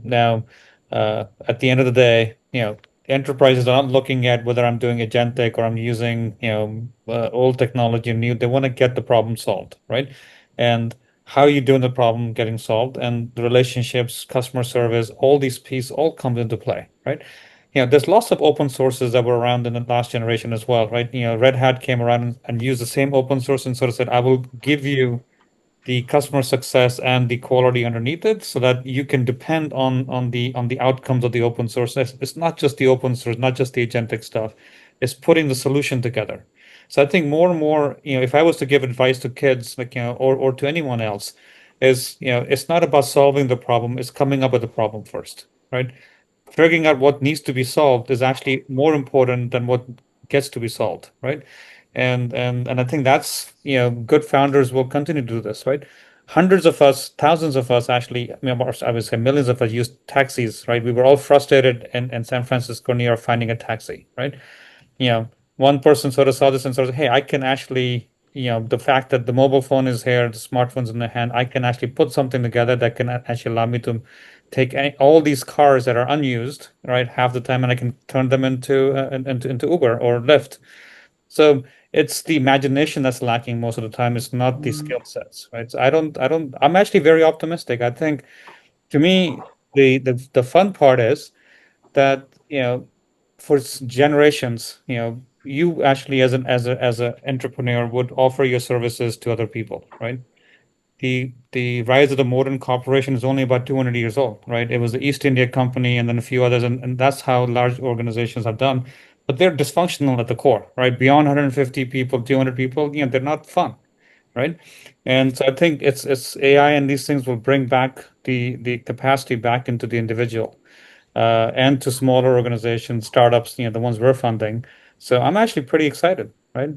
Speaker 1: now at the end of the day, enterprises are not looking at whether I'm doing agentic or I'm using old technology or new. They want to get the problem solved, right? And how are you doing the problem getting solved, and the relationships, customer service, all these pieces all come into play, right? There's lots of open sources that were around in the last generation as well, right? Red Hat came around and used the same open source and sort of said, I will give you the customer success and the quality underneath it, so that you can depend on the outcomes of the open source. It's not just the open source, not just the agentic stuff. It's putting the solution together. So I think more and more, if I was to give advice to kids, like or to anyone else, is it's not about solving the problem, it's coming up with the problem first, right? Figuring out what needs to be solved is actually more important than what gets to be solved, right? And I think that's good founders will continue to do this, right? Hundreds of us, thousands of us, actually, I would say millions of us use taxis, right? We were all frustrated in San Francisco, New York, finding a taxi, right? One person sort of saw this and sort of, hey, I can actually, the fact that the mobile phone is here, the smartphone's in the hand, I can actually put something together that can actually allow me to take all these cars that are unused, right, half the time, and I can turn them into Uber or Lyft. So it's the imagination that's lacking most of the time. It's not the skill sets, right? So I'm actually very optimistic. I think, to me, the fun part is that, for generations, you actually as an entrepreneur would offer your services to other people, right? The rise of the modern corporation is only about 200 years old, right? It was the East India Company and then a few others, and that's how large organizations have done. But they're dysfunctional at the core, right? Beyond 150 people, 200 people, they're not fun, right? And so I think it's AI and these things will bring back the capacity back into the individual, and to smaller organizations, startups, the ones we're funding. So I'm actually pretty excited, right?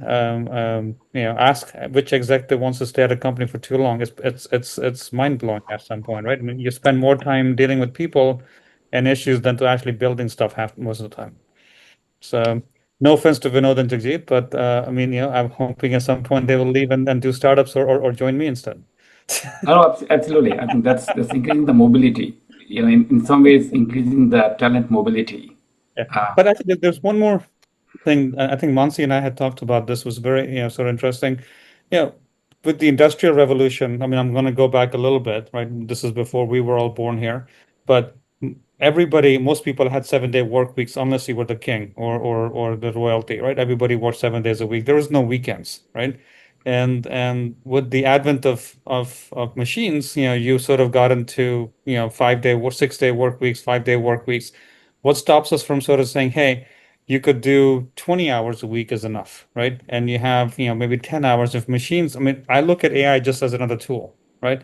Speaker 1: Ask which executive wants to stay at a company for too long. It's mind blowing at some point, right? I mean, you spend more time dealing with people and issues than to actually building stuff most of the time. So no offense to Vinod and Jagjit, but I'm hoping at some point they will leave and do startups or join me instead.
Speaker 11: No, absolutely. I think that's increasing the mobility. In some ways, increasing the talent mobility.
Speaker 1: Yeah. But I think there's one more thing. I think Mansi and I had talked about this, was very, sort of interesting. With the Industrial Revolution, I mean, I'm going to go back a little bit, right? This is before we were all born here, but most people had 7-day work weeks unless you were the king or the royalty, right? Everybody worked 7 days a week. There was no weekends, right? And with the advent of machines, you sort of got into 5-day or 6-day work weeks, 5-day work weeks. What stops us from sort of saying, hey, you could do 20 hours a week is enough, right? And you have maybe 10 hours of machines. I mean, I look at AI just as another tool, right?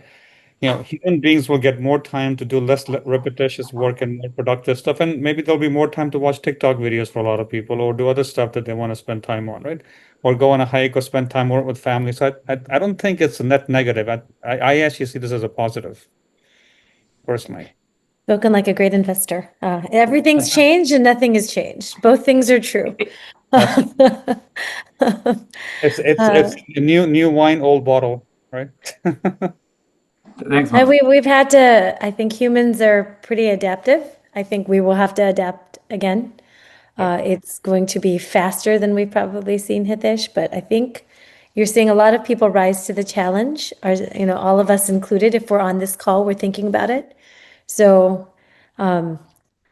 Speaker 1: Human beings will get more time to do less repetitious work and more productive stuff. And maybe there'll be more time to watch TikTok videos for a lot of people or do other stuff that they want to spend time on, right? Or go on a hike or spend time more with family. So I don't think it's a net negative. I actually see this as a positive, personally.
Speaker 5: Spoken like a great investor. Everything's changed and nothing has changed. Both things are true.
Speaker 1: It's a new wine, old bottle, right?
Speaker 11: Thanks,
Speaker 5: And
Speaker 11: Manu.
Speaker 5: we've had to, I think humans are pretty adaptive. I think we will have to adapt again. It's going to be faster than we've probably seen, Hitesh, but I think you're seeing a lot of people rise to the challenge, all of us included. If we're on this call, we're thinking about it. So I'm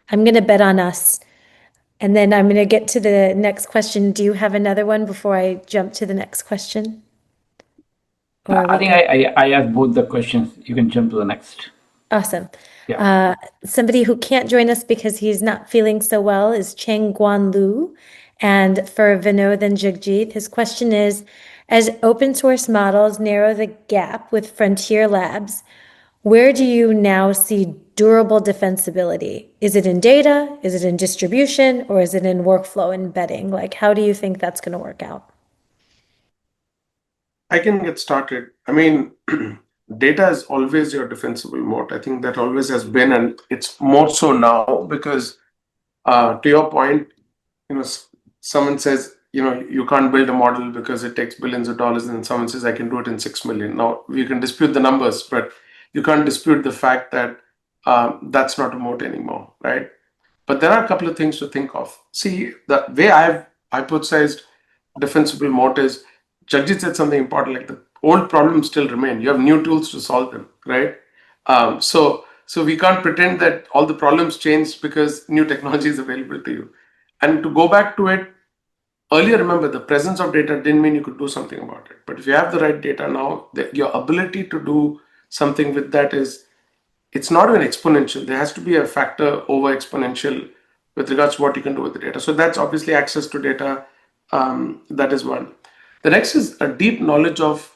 Speaker 5: going to bet on us. And then I'm going to get to the next question. Do you have another one before I jump to the next question?
Speaker 11: I think I asked both the questions. You can jump to the next.
Speaker 5: Awesome.
Speaker 11: Yeah.
Speaker 5: Somebody who can't join us because he's not feeling so well is Cheng Guan Lu. And for Vinod and Jagjit, his question is, as open source models narrow the gap with frontier labs, where do you now see durable defensibility? Is it in data? Is it in distribution? Or is it in workflow embedding? Like, how do you think that's going to work out?
Speaker 4: I can get started. I mean, data is always your defensible moat. I think that always has been, and it's more so now because, to your point, someone says, you can't build a model because it takes billions of dollars, and someone says, I can do it in 6 million. Now, we can dispute the numbers, but you can't dispute the fact that that's not a moat anymore, right? But there are a couple of things to think of. See, the way I've hypothesized defensible moat is, Jagjit said something important, like the old problems still remain. You have new tools to solve them, right? So we can't pretend that all the problems change because new technology is available to you. And to go back to it, earlier, remember, the presence of data didn't mean you could do something about it. But if you have the right data now, your ability to do something with that it's not even exponential. There has to be a factor over exponential with regards to what you can do with the data. So that's obviously access to data. That is one. The next is a deep knowledge of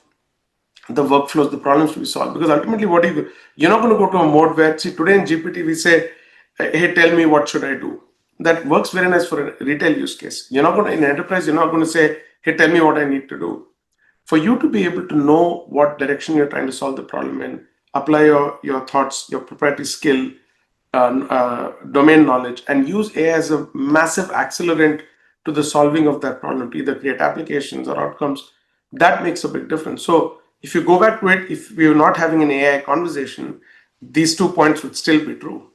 Speaker 4: the workflows, the problems to be solved. Because ultimately, you're not going to go to a mode where, see, today in GPT, we say, hey, tell me what should I do. That works very nice for a retail use case. You're not going to, in enterprise, you're not going to say, hey, tell me what I need to do. For you to be able to know what direction you're trying to solve the problem in, apply your thoughts, your proprietary skill, domain knowledge, and use AI as a massive accelerant to the solving of that problem, to either create applications or outcomes, that makes a big difference. So if you go back to it, if we were not having an AI conversation, these 2 points would still be true,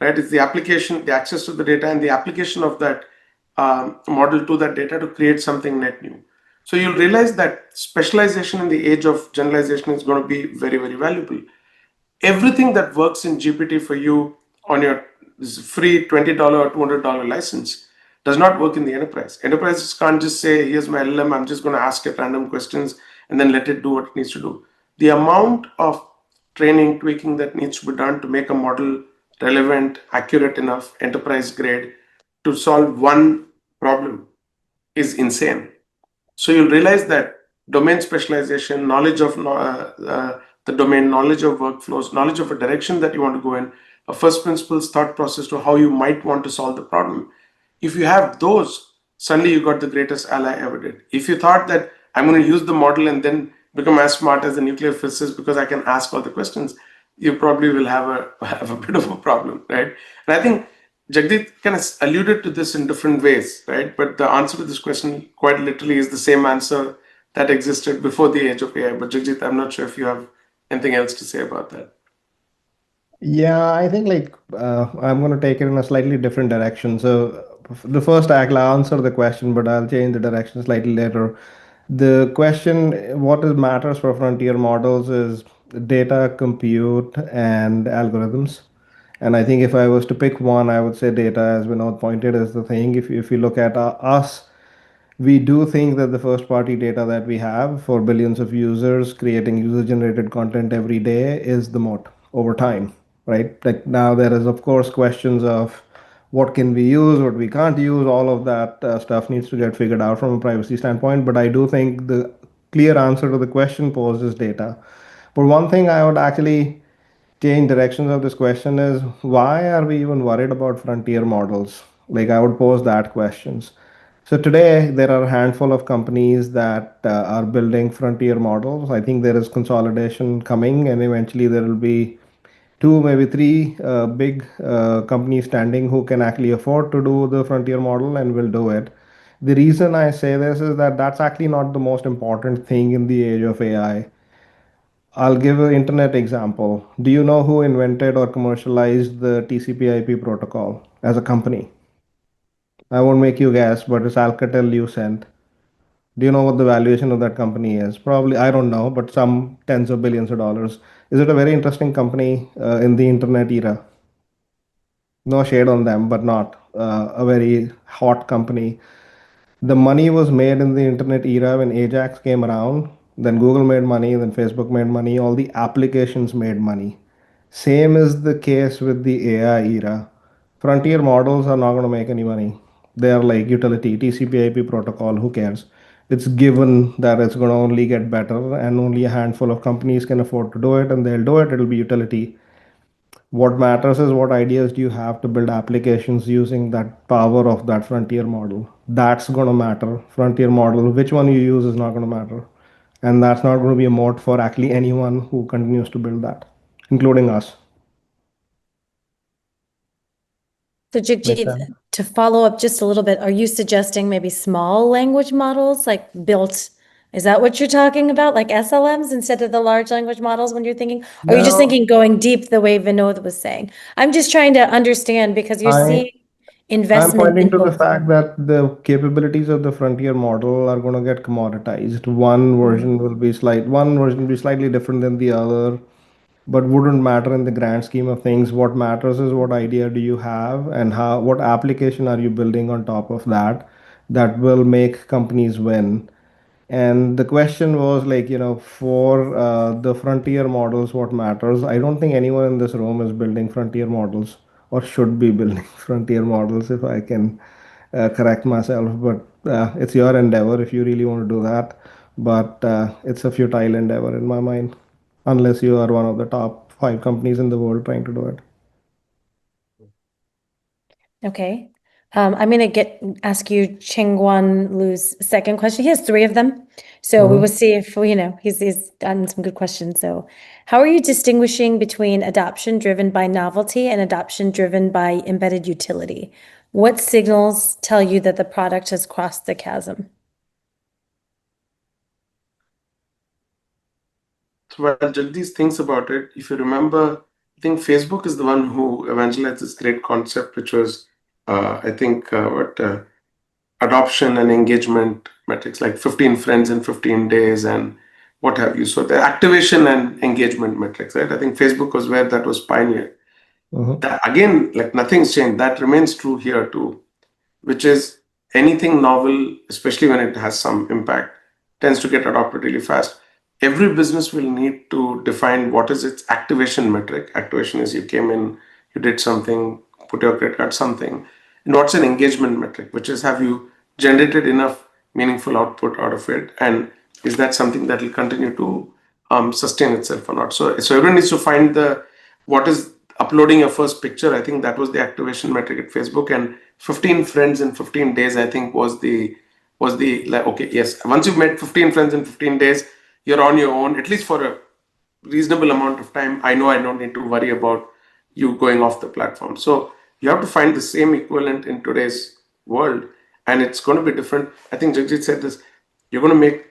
Speaker 4: right? It's the application, the access to the data, and the application of that model to that data to create something net new. So you'll realize that specialization in the age of generalization is going to be very, very valuable. Everything that works in GPT for you on your free $20 or $200 license does not work in the enterprise. Enterprises can't just say, here's my LLM, I'm just going to ask it random questions and then let it do what it needs to do. The amount of training, tweaking that needs to be done to make a model relevant, accurate enough, enterprise grade to solve one problem is insane. So you'll realize that domain specialization, knowledge of the domain, knowledge of workflows, knowledge of a direction that you want to go in, a first principles thought process to how you might want to solve the problem. If you have those, suddenly you got the greatest ally ever did. If you thought that I'm going to use the model and then become as smart as a nuclear physicist because I can ask all the questions, you probably will have a bit of a problem, right? And I think Jagjit kind of alluded to this in different ways, right? But the answer to this question quite literally is the same answer that existed before the age of AI. But Jagjit, I'm not sure if you have anything else to say about that.
Speaker 3: Yeah, I think I'm going to take it in a slightly different direction. So the first I'll answer the question, but I'll change the direction slightly later. The question, what matters for frontier models is data, compute, and algorithms. And I think if I was to pick one, I would say data, as Vinod pointed, is the thing. If you look at us, we do think that the first party data that we have for billions of users creating user generated content every day is the moat over time, right? Like now there is of course questions of what can we use, what we can't use, all of that stuff needs to get figured out from a privacy standpoint. But I do think the clear answer to the question posed is data. But one thing I would actually change directions of this question is, why are we even worried about frontier models? Like I would pose that questions. So today there are a handful of companies that are building frontier models. I think there is consolidation coming, and eventually there will be two, maybe three big companies standing who can actually afford to do the frontier model and will do it. The reason I say this is that that's actually not the most important thing in the age of AI. I'll give an internet example. Do you know who invented or commercialized the TCP/IP protocol as a company? I won't make you guess, but it's Alcatel-Lucent. Do you know what the valuation of that company is? Probably, I don't know, but some tens of billions of dollars. Is it a very interesting company in the internet era? No shade on them, but not a very hot company. The money was made in the internet era when Ajax came around. Then Google made money, then Facebook made money, all the applications made money. Same is the case with the AI era. Frontier models are not going to make any money. They are like utility, TCP/IP protocol, who cares? It's given that it's going to only get better, and only a handful of companies can afford to do it, and they'll do it. It'll be utility. What matters is what ideas do you have to build applications using that power of that frontier model. That's going to matter. Frontier model, which one you use is not going to matter. And that's not going to be a moat for actually anyone who continues to build that, including us.
Speaker 5: So Jagjit, to follow up just a little bit, are you suggesting maybe small language models like built? Is that what you're talking about? Like SLMs instead of the large language models when you're thinking? Or are you just thinking going deep the way Vinod was saying? I'm just trying to understand because you're seeing
Speaker 3: I'm
Speaker 5: investment
Speaker 3: pointing
Speaker 5: in
Speaker 3: to the
Speaker 5: both.
Speaker 3: fact that the capabilities of the frontier model are going to get commoditized. One version will be slightly different than the other, but wouldn't matter in the grand scheme of things. What matters is what idea do you have, and what application are you building on top of that that will make companies win. And the question was like, for the frontier models, what matters? I don't think anyone in this room is building frontier models or should be building frontier models, if I can correct myself. But it's your endeavor if you really want to do that. But it's a futile endeavor in my mind, unless you are one of the top 5 companies in the world trying to do it.
Speaker 5: Okay. I'm going to ask you Chingguan Lu's second question. He has 3 of them. So we will see if, he's done some good questions. So how are you distinguishing between adoption driven by novelty and adoption driven by embedded utility? What signals tell you that the product has crossed the chasm?
Speaker 4: So while Jagdish thinks about it, if you remember, I think Facebook is the one who evangelized this great concept, which was, adoption and engagement metrics, like 15 friends in 15 days and what have you. So the activation and engagement metrics, right? I think Facebook was where that was pioneered. That, again, like nothing's changed. That remains true here too, which is anything novel, especially when it has some impact, tends to get adopted really fast. Every business will need to define what is its activation metric. Activation is you came in, you did something, put your credit card, something. And what's an engagement metric, which is have you generated enough meaningful output out of it? And is that something that will continue to sustain itself or not? So everyone needs to find what is uploading your first picture. I think that was the activation metric at Facebook, and 15 friends in 15 days, I think was the like, okay, yes, once you've met 15 friends in 15 days, you're on your own, at least for a reasonable amount of time. I know I don't need to worry about you going off the platform. So you have to find the same equivalent in today's world, and it's going to be different. I think Jagjit said this, you're going to make,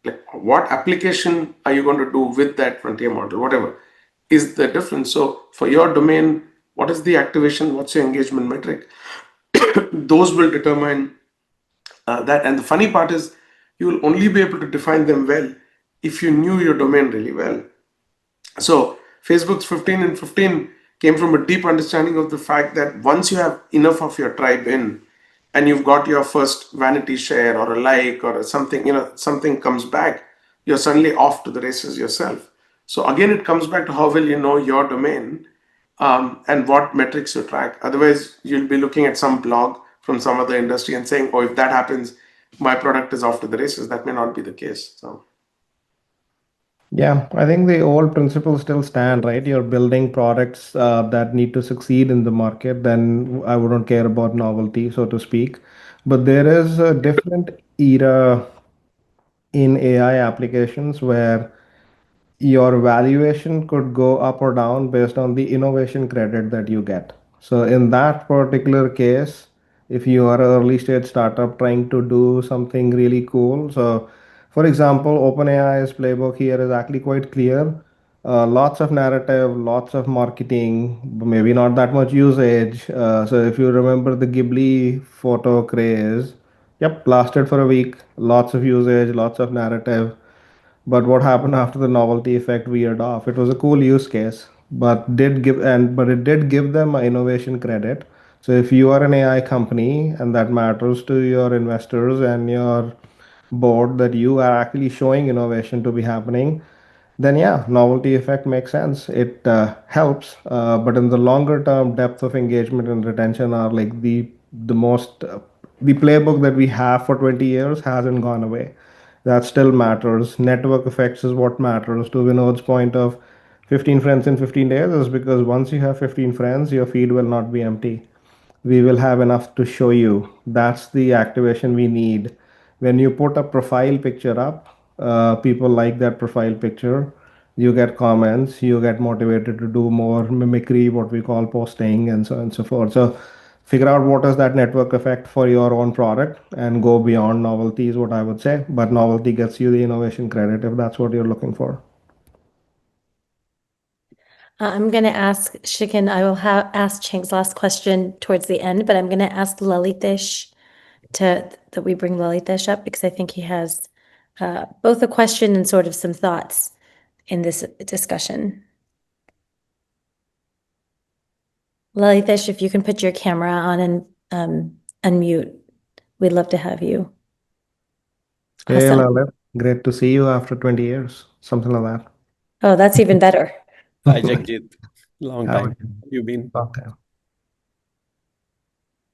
Speaker 4: like, what application are you going to do with that frontier model, whatever is the difference. So for your domain, what is the activation, what's your engagement metric? Those will determine that. And the funny part is you will only be able to define them well if you knew your domain really well. So Facebook's 15 and 15 came from a deep understanding of the fact that once you have enough of your tribe in, and you've got your first vanity share or a like or something, something comes back, you're suddenly off to the races yourself. So again, it comes back to how well you know your domain and what metrics you track. Otherwise, you'll be looking at some blog from some other industry and saying, oh, if that happens, my product is off to the races. That may not be the case. So.
Speaker 3: Yeah, I think the old principles still stand, right? You're building products that need to succeed in the market, then I wouldn't care about novelty, so to speak. But there is a different era in AI applications where your valuation could go up or down based on the innovation credit that you get. So in that particular case, if you are an early stage startup trying to do something really cool, so for example, OpenAI's playbook here is actually quite clear. Lots of narrative, lots of marketing, maybe not that much usage. So if you remember the Ghibli photo craze, yep, lasted for a week. Lots of usage, lots of narrative. But what happened after the novelty effect veered off? It was a cool use case, but it did give them an innovation credit. So if you are an AI company and that matters to your investors and your board that you are actually showing innovation to be happening, then yeah, novelty effect makes sense. It helps, but in the longer term, depth of engagement and retention are like the most the playbook that we have for 20 years hasn't gone away. That still matters. Network effects is what matters. To Vinod's point of 15 friends in 15 days is because once you have 15 friends, your feed will not be empty. We will have enough to show you. That's the activation we need. When you put a profile picture up, people like that profile picture. You get comments, you get motivated to do more mimicry, what we call posting, and so on and so forth. So figure out what is that network effect for your own product and go beyond novelty is what I would say. But novelty gets you the innovation credit if that's what you're looking for.
Speaker 5: I'm going to ask Shikin, I will ask Cheng's last question towards the end, but I'm going to ask Lalitesh that we bring Lalitesh up because I think he has both a question and sort of some thoughts in this discussion. Lalitesh, if you can put your camera on and unmute, we'd love to have you.
Speaker 3: Hey,
Speaker 5: Awesome.
Speaker 3: Lalit. Great to see you after 20 years, something like that.
Speaker 5: Oh, that's even better.
Speaker 12: Hi, Jagjit. Long
Speaker 3: How
Speaker 12: time.
Speaker 3: are you?
Speaker 12: You've been.
Speaker 3: Okay.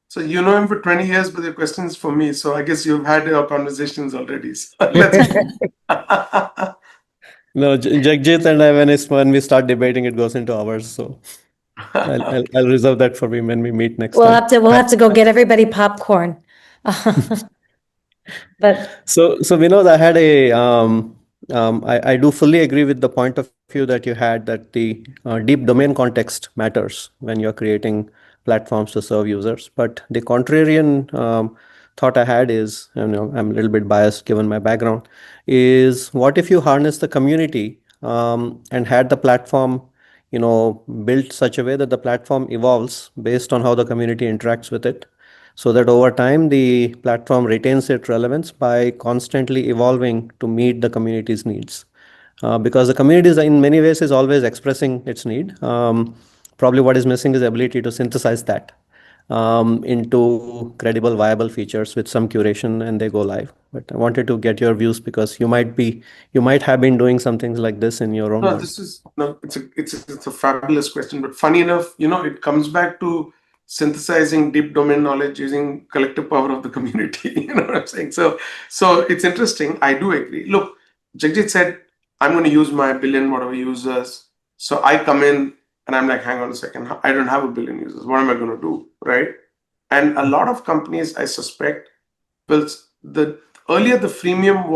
Speaker 4: So you know him for 20 years, but the question is for me. So I guess you've had your conversations already. So let's
Speaker 12: No, Jagjit and I, when we start debating, it goes into hours. So I'll reserve that for me when we meet next time.
Speaker 5: We'll have to go get everybody popcorn. But
Speaker 12: So Vinod, I had I do fully agree with the point of view that you had that the deep domain context matters when you're creating platforms to serve users. But the contrarian thought I had is, I'm a little bit biased given my background, is what if you harness the community and had the platform, built such a way that the platform evolves based on how the community interacts with it, so that over time the platform retains its relevance by constantly evolving to meet the community's needs. Because the community is in many ways is always expressing its need. Probably what is missing is the ability to synthesize that into credible, viable features with some curation, and they go live. But I wanted to get your views because you might have been doing some things like this in your own world.
Speaker 4: It's a fabulous question. But funny enough, it comes back to synthesizing deep domain knowledge using collective power of the community. You know what I'm saying? So it's interesting. I do agree. Look, Jagjit said, I'm going to use my billion whatever users. So I come in and I'm like, hang on a second, I don't have a billion users. What am I going to do? Right? And a lot of companies, I suspect, earlier the freemium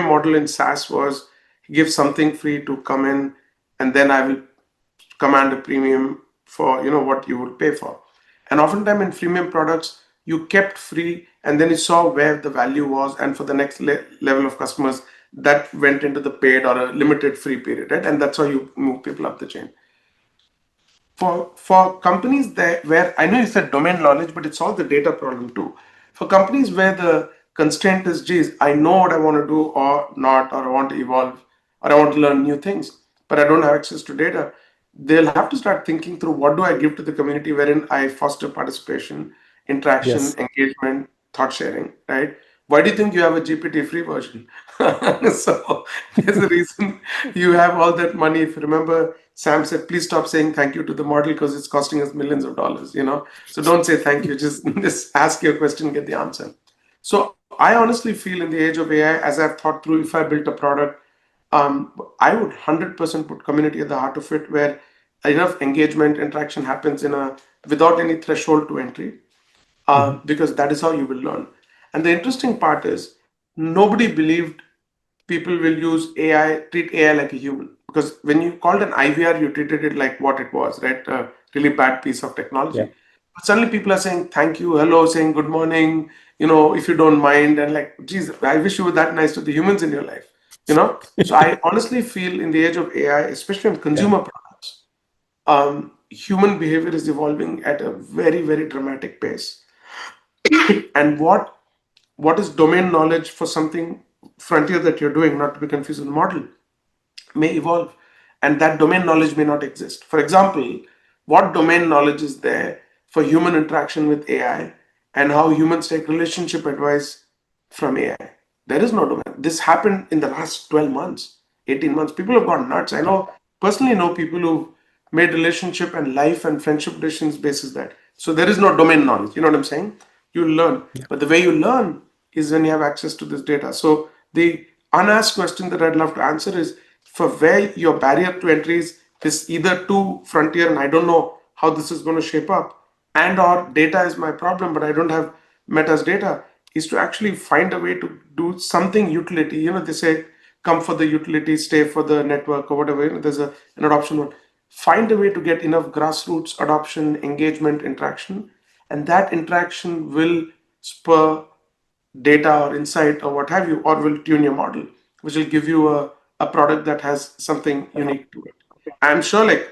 Speaker 4: model in SaaS was give something free to come in, and then I will command a premium for what you would pay for. And oftentimes in freemium products, you kept free, and then you saw where the value was, and for the next level of customers, that went into the paid or a limited free period, right? And that's how you move people up the chain. For companies where I know you said domain knowledge, but it's all the data problem too. For companies where the constraint is, geez, I know what I want to do or not, or I want to evolve, or I want to learn new things, but I don't have access to data. they'll have to start thinking through what do I give to the community wherein I foster participation, interaction,
Speaker 12: Yes.
Speaker 4: engagement, thought sharing, right? Why do you think you have a GPT free version? So there's a reason you have all that money. If you remember, Sam said, please stop saying thank you to the model because it's costing us millions of dollars, you know? So don't say thank you, just ask your question, get the answer. So I honestly feel in the age of AI, as I've thought through, if I built a product, I would 100% put community at the heart of it, where enough engagement, interaction happens without any threshold to entry, because that is how you will learn. And the interesting part is, nobody believed people will use AI, treat AI like a human. Because when you called an IVR, you treated it like what it was, right? A really bad piece of
Speaker 12: Yeah.
Speaker 4: technology. But suddenly people are saying thank you, hello, saying good morning, if you don't mind. And like, geez, I wish you were that nice to the humans in your life, you know? So I honestly feel in the age of AI, especially on
Speaker 12: Yeah.
Speaker 4: consumer products, human behavior is evolving at a very, very dramatic pace. And what is domain knowledge for something frontier that you're doing, not to be confused with model, may evolve, and that domain knowledge may not exist. For example, what domain knowledge is there for human interaction with AI and how humans take relationship advice from AI? There is no domain. This happened in the last 12 months, 18 months. People have gone nuts. I personally know people who've made relationship and life and friendship decisions basis that. So there is no domain knowledge. You know what I'm saying? You learn. But the way you learn is when you have access to this data. So the unasked question that I'd love to answer is, for where your barrier to entry is either too frontier and I don't know how this is going to shape up, and or data is my problem, but I don't have Meta's data, is to actually find a way to do something utility. They say, come for the utility, stay for the network or whatever. There's an adoption one. Find a way to get enough grassroots adoption, engagement, interaction, and that interaction will spur data or insight or what have you, or will tune your model, which will give you a product that has something unique to it. I'm sure, like,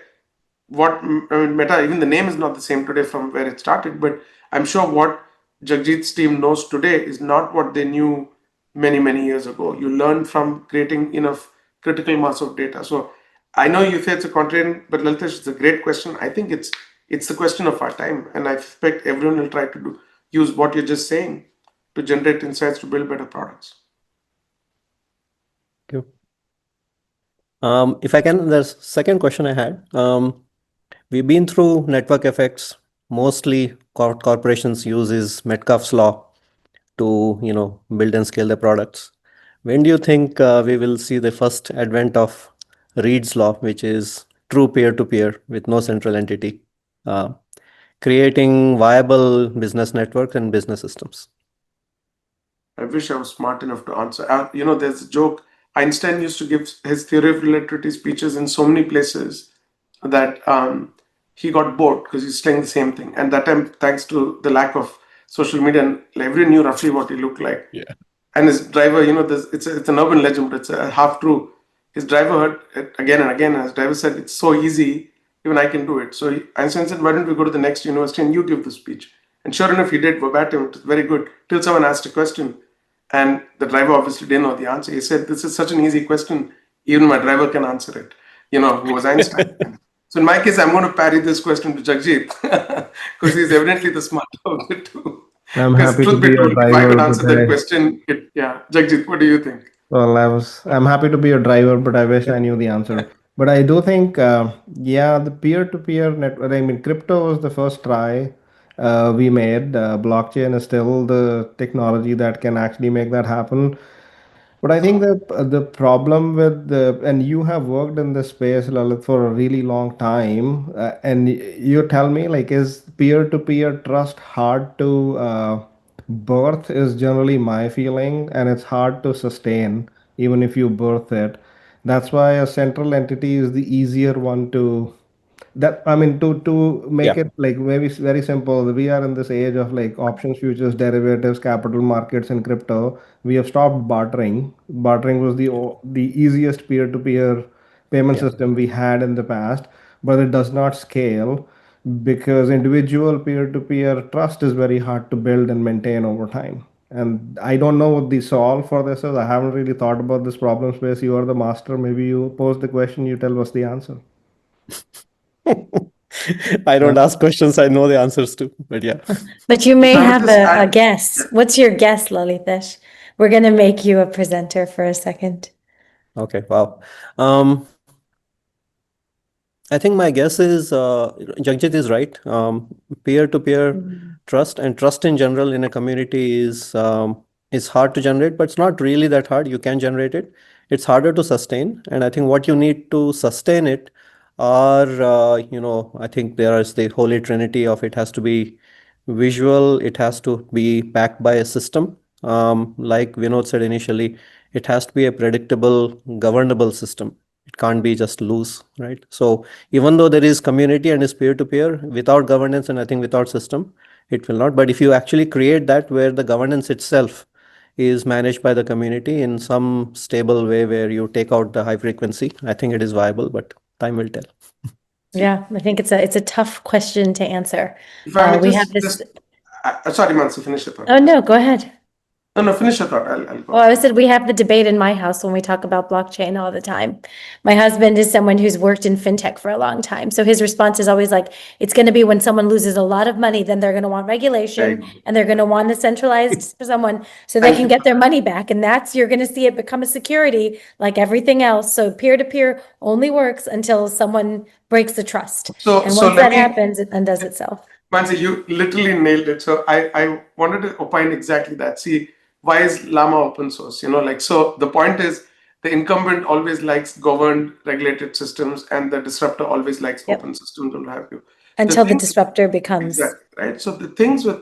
Speaker 4: Meta, even the name is not the same today from where it started, but I'm sure what Jagjit's team knows today is not what they knew many, many years ago. You learn from creating enough critical mass of data. So I know you say it's a contrarian, but Lalitesh, it's a great question. I think it's the question of our time, and I expect everyone will try to use what you're just saying to generate insights to build better products.
Speaker 12: Thank you. If I can, there's second question I had. We've been through network effects. Mostly corporations uses Metcalfe's law to build and scale their products. When do you think we will see the first advent of Reed's law, which is true peer-to-peer with no central entity, uh, creating viable business networks and business systems?
Speaker 4: I wish I was smart enough to answer. There's a joke. Einstein used to give his theory of relativity speeches in so many places that he got bored because he's saying the same thing. And that time, thanks to the lack of social media, and everyone knew roughly what he looked like.
Speaker 8: Yeah.
Speaker 4: And his driver, it's an urban legend, but it's a half true. His driver heard it again and again. And his driver said, "It's so easy, even I can do it." So Einstein said, "Why don't we go to the next university and you give the speech?" And sure enough, he did verbatim. It was very good. Till someone asked a question, and the driver obviously didn't know the answer. He said, "This is such an easy question, even my driver can answer it." Who was Einstein. So in my case, I'm going to parry this question to Jagjit because he's evidently the smarter of the two.
Speaker 3: I'm
Speaker 4: Because
Speaker 3: happy to
Speaker 4: truth be
Speaker 3: be a
Speaker 4: told, if I could
Speaker 3: driver,
Speaker 4: answer
Speaker 3: but
Speaker 4: that question, yeah. Jagjit, what do you think?
Speaker 3: I'm happy to be a driver, but I wish I knew the answer. But I do think, yeah, the peer-to-peer network. I mean, crypto was the first try we made. Blockchain is still the technology that can actually make that happen. But I think the problem with and you have worked in this space, Lalit, for a really long time, and you tell me, like, is peer-to-peer trust hard to birth? Is generally my feeling, and it's hard to sustain even if you birth it. That's why a central entity is the easier one to that I mean to make
Speaker 12: Yeah.
Speaker 3: it like very very simple. We are in this age of like options, futures, derivatives, capital markets, and crypto. We have stopped bartering. Bartering was the easiest peer-to-peer payment
Speaker 12: Yeah.
Speaker 3: system we had in the past, but it does not scale because individual peer-to-peer trust is very hard to build and maintain over time. And I don't know what the solve for this is. I haven't really thought about this problem space. You are the master. Maybe you pose the question, you tell us the answer.
Speaker 12: I don't ask questions I know the answers to, but yeah.
Speaker 5: But you may have a guess. What's your guess, Lalitesh? We're going to make you a presenter for a second.
Speaker 12: Okay, wow. I think my guess is Jagjit is right. Peer-to-peer trust and trust in general in a community is hard to generate, but it's not really that hard. You can generate it. It's harder to sustain, and I think what you need to sustain it are I think there is the holy trinity of it has to be visual. It has to be backed by a system. Like Vinod said initially, it has to be a predictable, governable system. It can't be just loose, right? So even though there is community and is peer-to-peer, without governance and I think without system, it will not. But if you actually create that where the governance itself is managed by the community in some stable way where you take out the high frequency, I think it is viable, but time will tell.
Speaker 5: Yeah, I think it's a tough question to answer.
Speaker 4: If I may
Speaker 5: We have this.
Speaker 4: Sorry, Mansi, finish your thought.
Speaker 5: Oh no, go ahead.
Speaker 4: No, finish your thought. I'll go.
Speaker 5: Well, I said we have the debate in my house when we talk about blockchain all the time. My husband is someone who's worked in fintech for a long time. So his response is always like, it's going to be when someone loses a lot of money, then they're going to want regulation and they're going to want a centralized for someone so they can get their money back. And you're going to see it become a security like everything else. So peer-to-peer only works until someone breaks the trust. And once that happens, it undoes itself.
Speaker 4: Mansi, you literally nailed it. So I wanted to opine exactly that. See, why is Llama open source? So the point is the incumbent always likes governed, regulated systems, and the disruptor always likes open systems and what have you.
Speaker 5: Until the disruptor becomes.
Speaker 4: Exactly, right? So the things with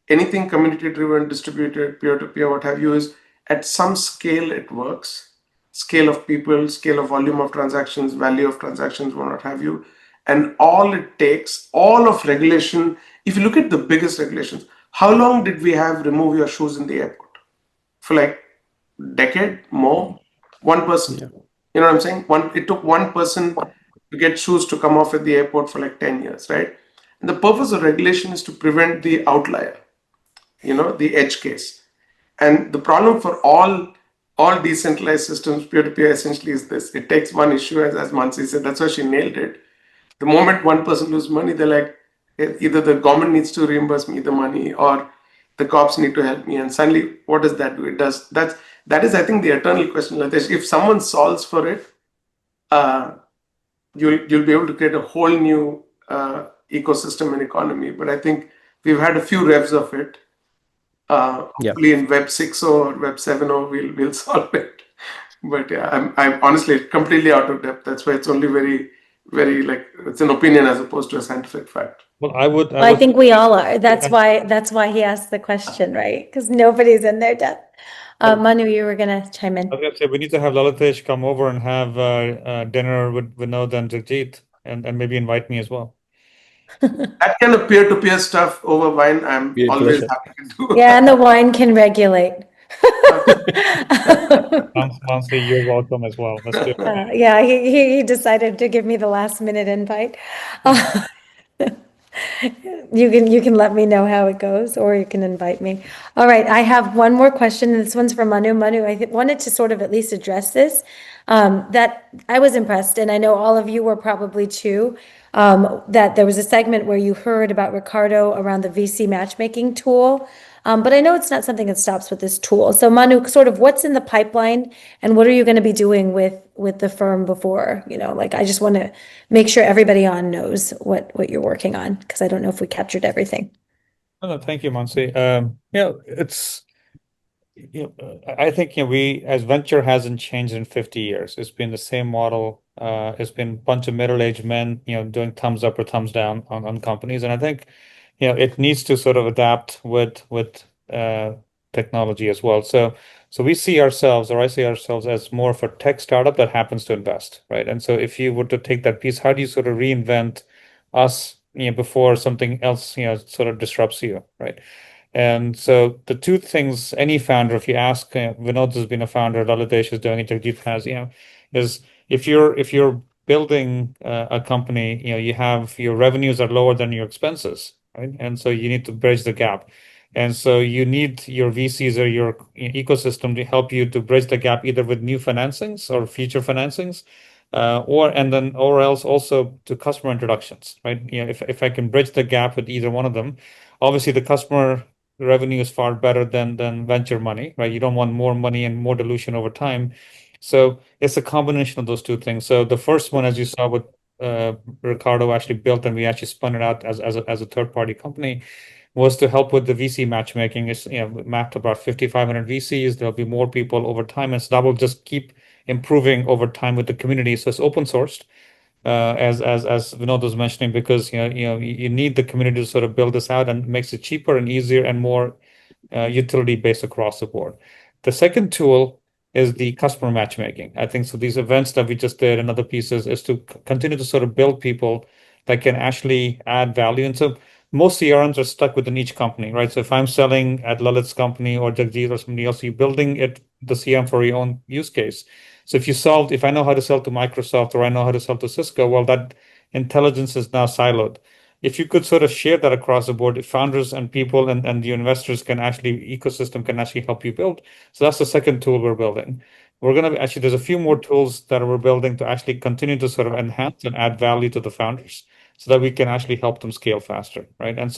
Speaker 4: anything community-driven, distributed, peer-to-peer, what have you, is at some scale it works. Scale of people, scale of volume of transactions, value of transactions, what have you. And all it takes, all of regulation, if you look at the biggest regulations, how long did we have remove your shoes in the airport? For like a decade, more? One person. Yeah. You know what I'm saying? It took one person to get shoes to come off at the airport for like 10 years, right? And the purpose of regulation is to prevent the outlier, the edge case. And the problem for all decentralized systems, peer-to-peer, essentially is this. It takes one issue, as Mansi said, that's why she nailed it. The moment one person loses money, they're like, either the government needs to reimburse me the money or the cops need to help me. And suddenly, what does that do? It does. That is, I think, the eternal question. If someone solves for it, you'll be able to create a whole new ecosystem and economy. But I think we've had a few revs of it. Hopefully in Web 6.0 or Web 7.0, we'll solve it. But yeah, I'm honestly completely out of depth. That's why it's only very, very it's an opinion as opposed to a scientific fact.
Speaker 8: Well,
Speaker 5: I think we all are. That's why he asked the question, right? Because nobody's in their depth. Manu, you were going to chime in.
Speaker 1: I was going to say we need to have Lalitesh come over and have dinner with Vinod and Jagjit, and maybe invite me as well.
Speaker 4: That kind of peer-to-peer stuff over wine, I'm always happy to do.
Speaker 5: Yeah, and the wine can regulate.
Speaker 1: Honestly, you're welcome as well. Let's do it.
Speaker 5: Yeah, he decided to give me the last minute invite. You can let me know how it goes, or you can invite me. All right, I have one more question, and this one's for Manu. Manu, I wanted to sort of at least address this. That I was impressed, and I know all of you were probably too, that there was a segment where you heard about Ricardo around the VC matchmaking tool. But I know it's not something that stops with this tool. So Manu, sort of what's in the pipeline and what are you going to be doing with the firm before, I just want to make sure everybody on knows what you're working on, because I don't know if we captured everything.
Speaker 1: No, thank you, Mansi. I think we as venture hasn't changed in 50 years. It's been the same model. It's been a bunch of middle-aged men, doing thumbs up or thumbs down on companies, and I think it needs to sort of adapt with technology as well. So we see ourselves, or I see ourselves, as more of a tech startup that happens to invest, right? And so if you were to take that piece, how do you sort of reinvent us, before something else, sort of disrupts you, right? And so the two things, any founder, if you ask, Vinod has been a founder, Lalitesh is doing it, Jagjit has, is if you're building a company, you have your revenues are lower than your expenses, right? And so you need to bridge the gap. And so you need your VCs or your ecosystem to help you to bridge the gap, either with new financings or future financings, or else also to customer introductions, right? If I can bridge the gap with either one of them, obviously the customer revenue is far better than venture money, right? You don't want more money and more dilution over time. So it's a combination of those two things. So the first one, as you saw, what Ricardo actually built, and we actually spun it out as a third-party company, was to help with the VC matchmaking. It's mapped about 5,500 VCs. There'll be more people over time, and so that will just keep improving over time with the community. So it's open sourced, as Vinod was mentioning, because you need the community to sort of build this out, and it makes it cheaper and easier and more utility based across the board. The second tool is the customer matchmaking. I think so. These events that we just did and other pieces is to continue to sort of build people that can actually add value. And so most CRMs are stuck within each company, right? So if I'm selling at Lalit's company or Jagjit or somebody else, you're building the CRM for your own use case. So if I know how to sell to Microsoft or I know how to sell to Cisco, well, that intelligence is now siloed. If you could sort of share that across the board, founders and people and the investors ecosystem can actually help you build. So that's the second tool we're building. There's a few more tools that we're building to actually continue to sort of enhance and add value to the founders so that we can actually help them scale faster, right? And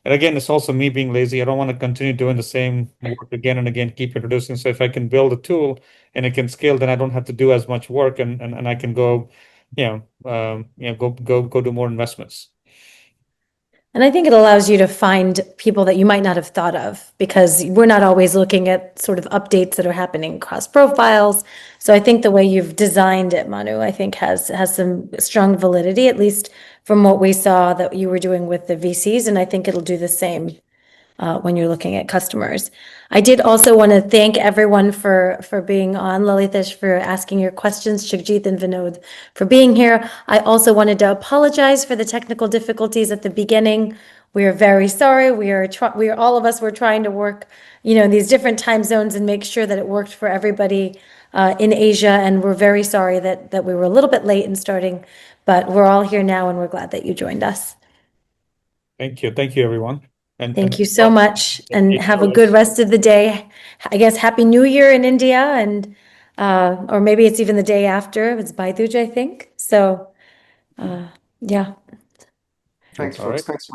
Speaker 1: again, it's also me being lazy. I don't want to continue doing the same work again and again, keep introducing. So if I can build a tool and it can scale, then I don't have to do as much work and I can go, go do more investments.
Speaker 5: And I think it allows you to find people that you might not have thought of, because we're not always looking at sort of updates that are happening across profiles. So I think the way you've designed it, Manu, I think has some strong validity, at least from what we saw that you were doing with the VCs. And I think it'll do the same when you're looking at customers. I did also want to thank everyone for being on, Lalitesh for asking your questions, Jagjit and Vinod for being here. I also wanted to apologize for the technical difficulties at the beginning. We are very sorry. We are all of us were trying to work, these different time zones and make sure that it worked for everybody in Asia. And we're very sorry that we were a little bit late in starting, but we're all here now and we're glad that you joined us.
Speaker 1: Thank you. Thank you, everyone.
Speaker 5: Thank you so much, and have a good rest of the day. I guess Happy New Year in India, and or maybe it's even the day after. It's Bhai Dooj, I think. So, yeah.
Speaker 4: Thanks, folks. Thanks.